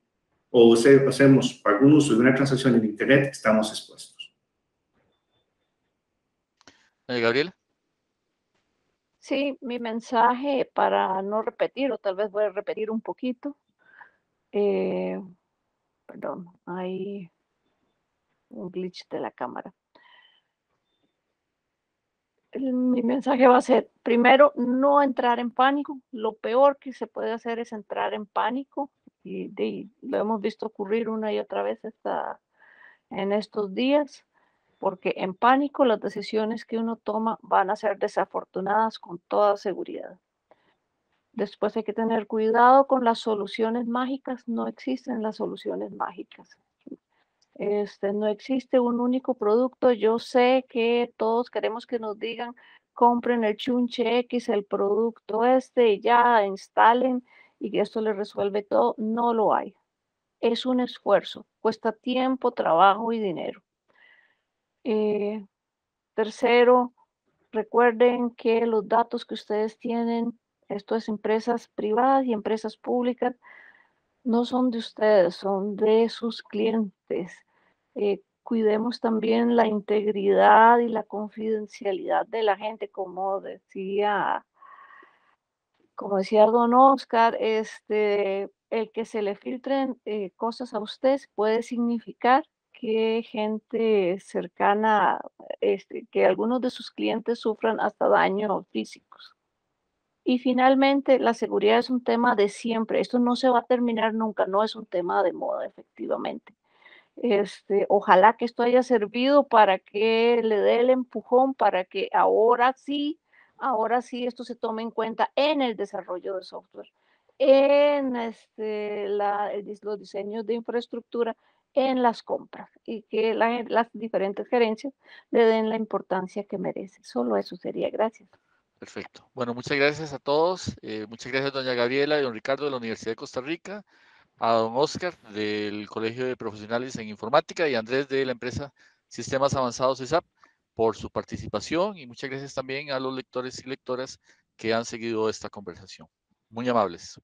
o hacemos algún uso de una transacción en Internet, estamos expuestos. Gabriela. Sí, mi mensaje para no repetir, o tal vez voy a repetir un poquito. Perdón, hay un glitch de la cámara. Mi mensaje va a ser, primero, no entrar en pánico. Lo peor que se puede hacer es entrar en pánico. Y lo hemos visto ocurrir una y otra vez en estos días, porque en pánico las decisiones que uno toma van a ser desafortunadas con toda seguridad. Después hay que tener cuidado con las soluciones mágicas. No existen las soluciones mágicas. No existe un único producto. Yo sé que todos queremos que nos digan, compren el chunche X, el producto y ya instalen y que esto les resuelve todo. No lo hay. Es un esfuerzo. Cuesta tiempo, trabajo y dinero. Tercero, recuerden que los datos que ustedes tienen, esto es empresas privadas y empresas públicas, no son de ustedes, son de sus clientes. Cuidemos también la integridad y la confidencialidad de la gente, como decía don Oscar, el que se le filtren cosas a usted puede significar que gente cercana, que algunos de sus clientes sufran hasta daños físicos. Y finalmente, la seguridad es un tema de siempre. Esto no se va a terminar nunca, no es un tema de moda, efectivamente. Ojalá que esto haya servido para que le dé el empujón para que ahora sí esto se tome en cuenta en el desarrollo de software, en los diseños de infraestructura, en las compras y que las diferentes gerencias le den la importancia que merece. Solo eso sería. Gracias. Perfecto. Bueno, muchas gracias a todos. Muchas gracias, doña Gabriela y don Ricardo de la Universidad de Costa Rica, a don Oscar del Colegio de Profesionales en Informática y a Andrés de la empresa Sistemas Avanzados ESAP por su participación, y muchas gracias también a los lectores y lectoras que han seguido esta conversación. Muy amables.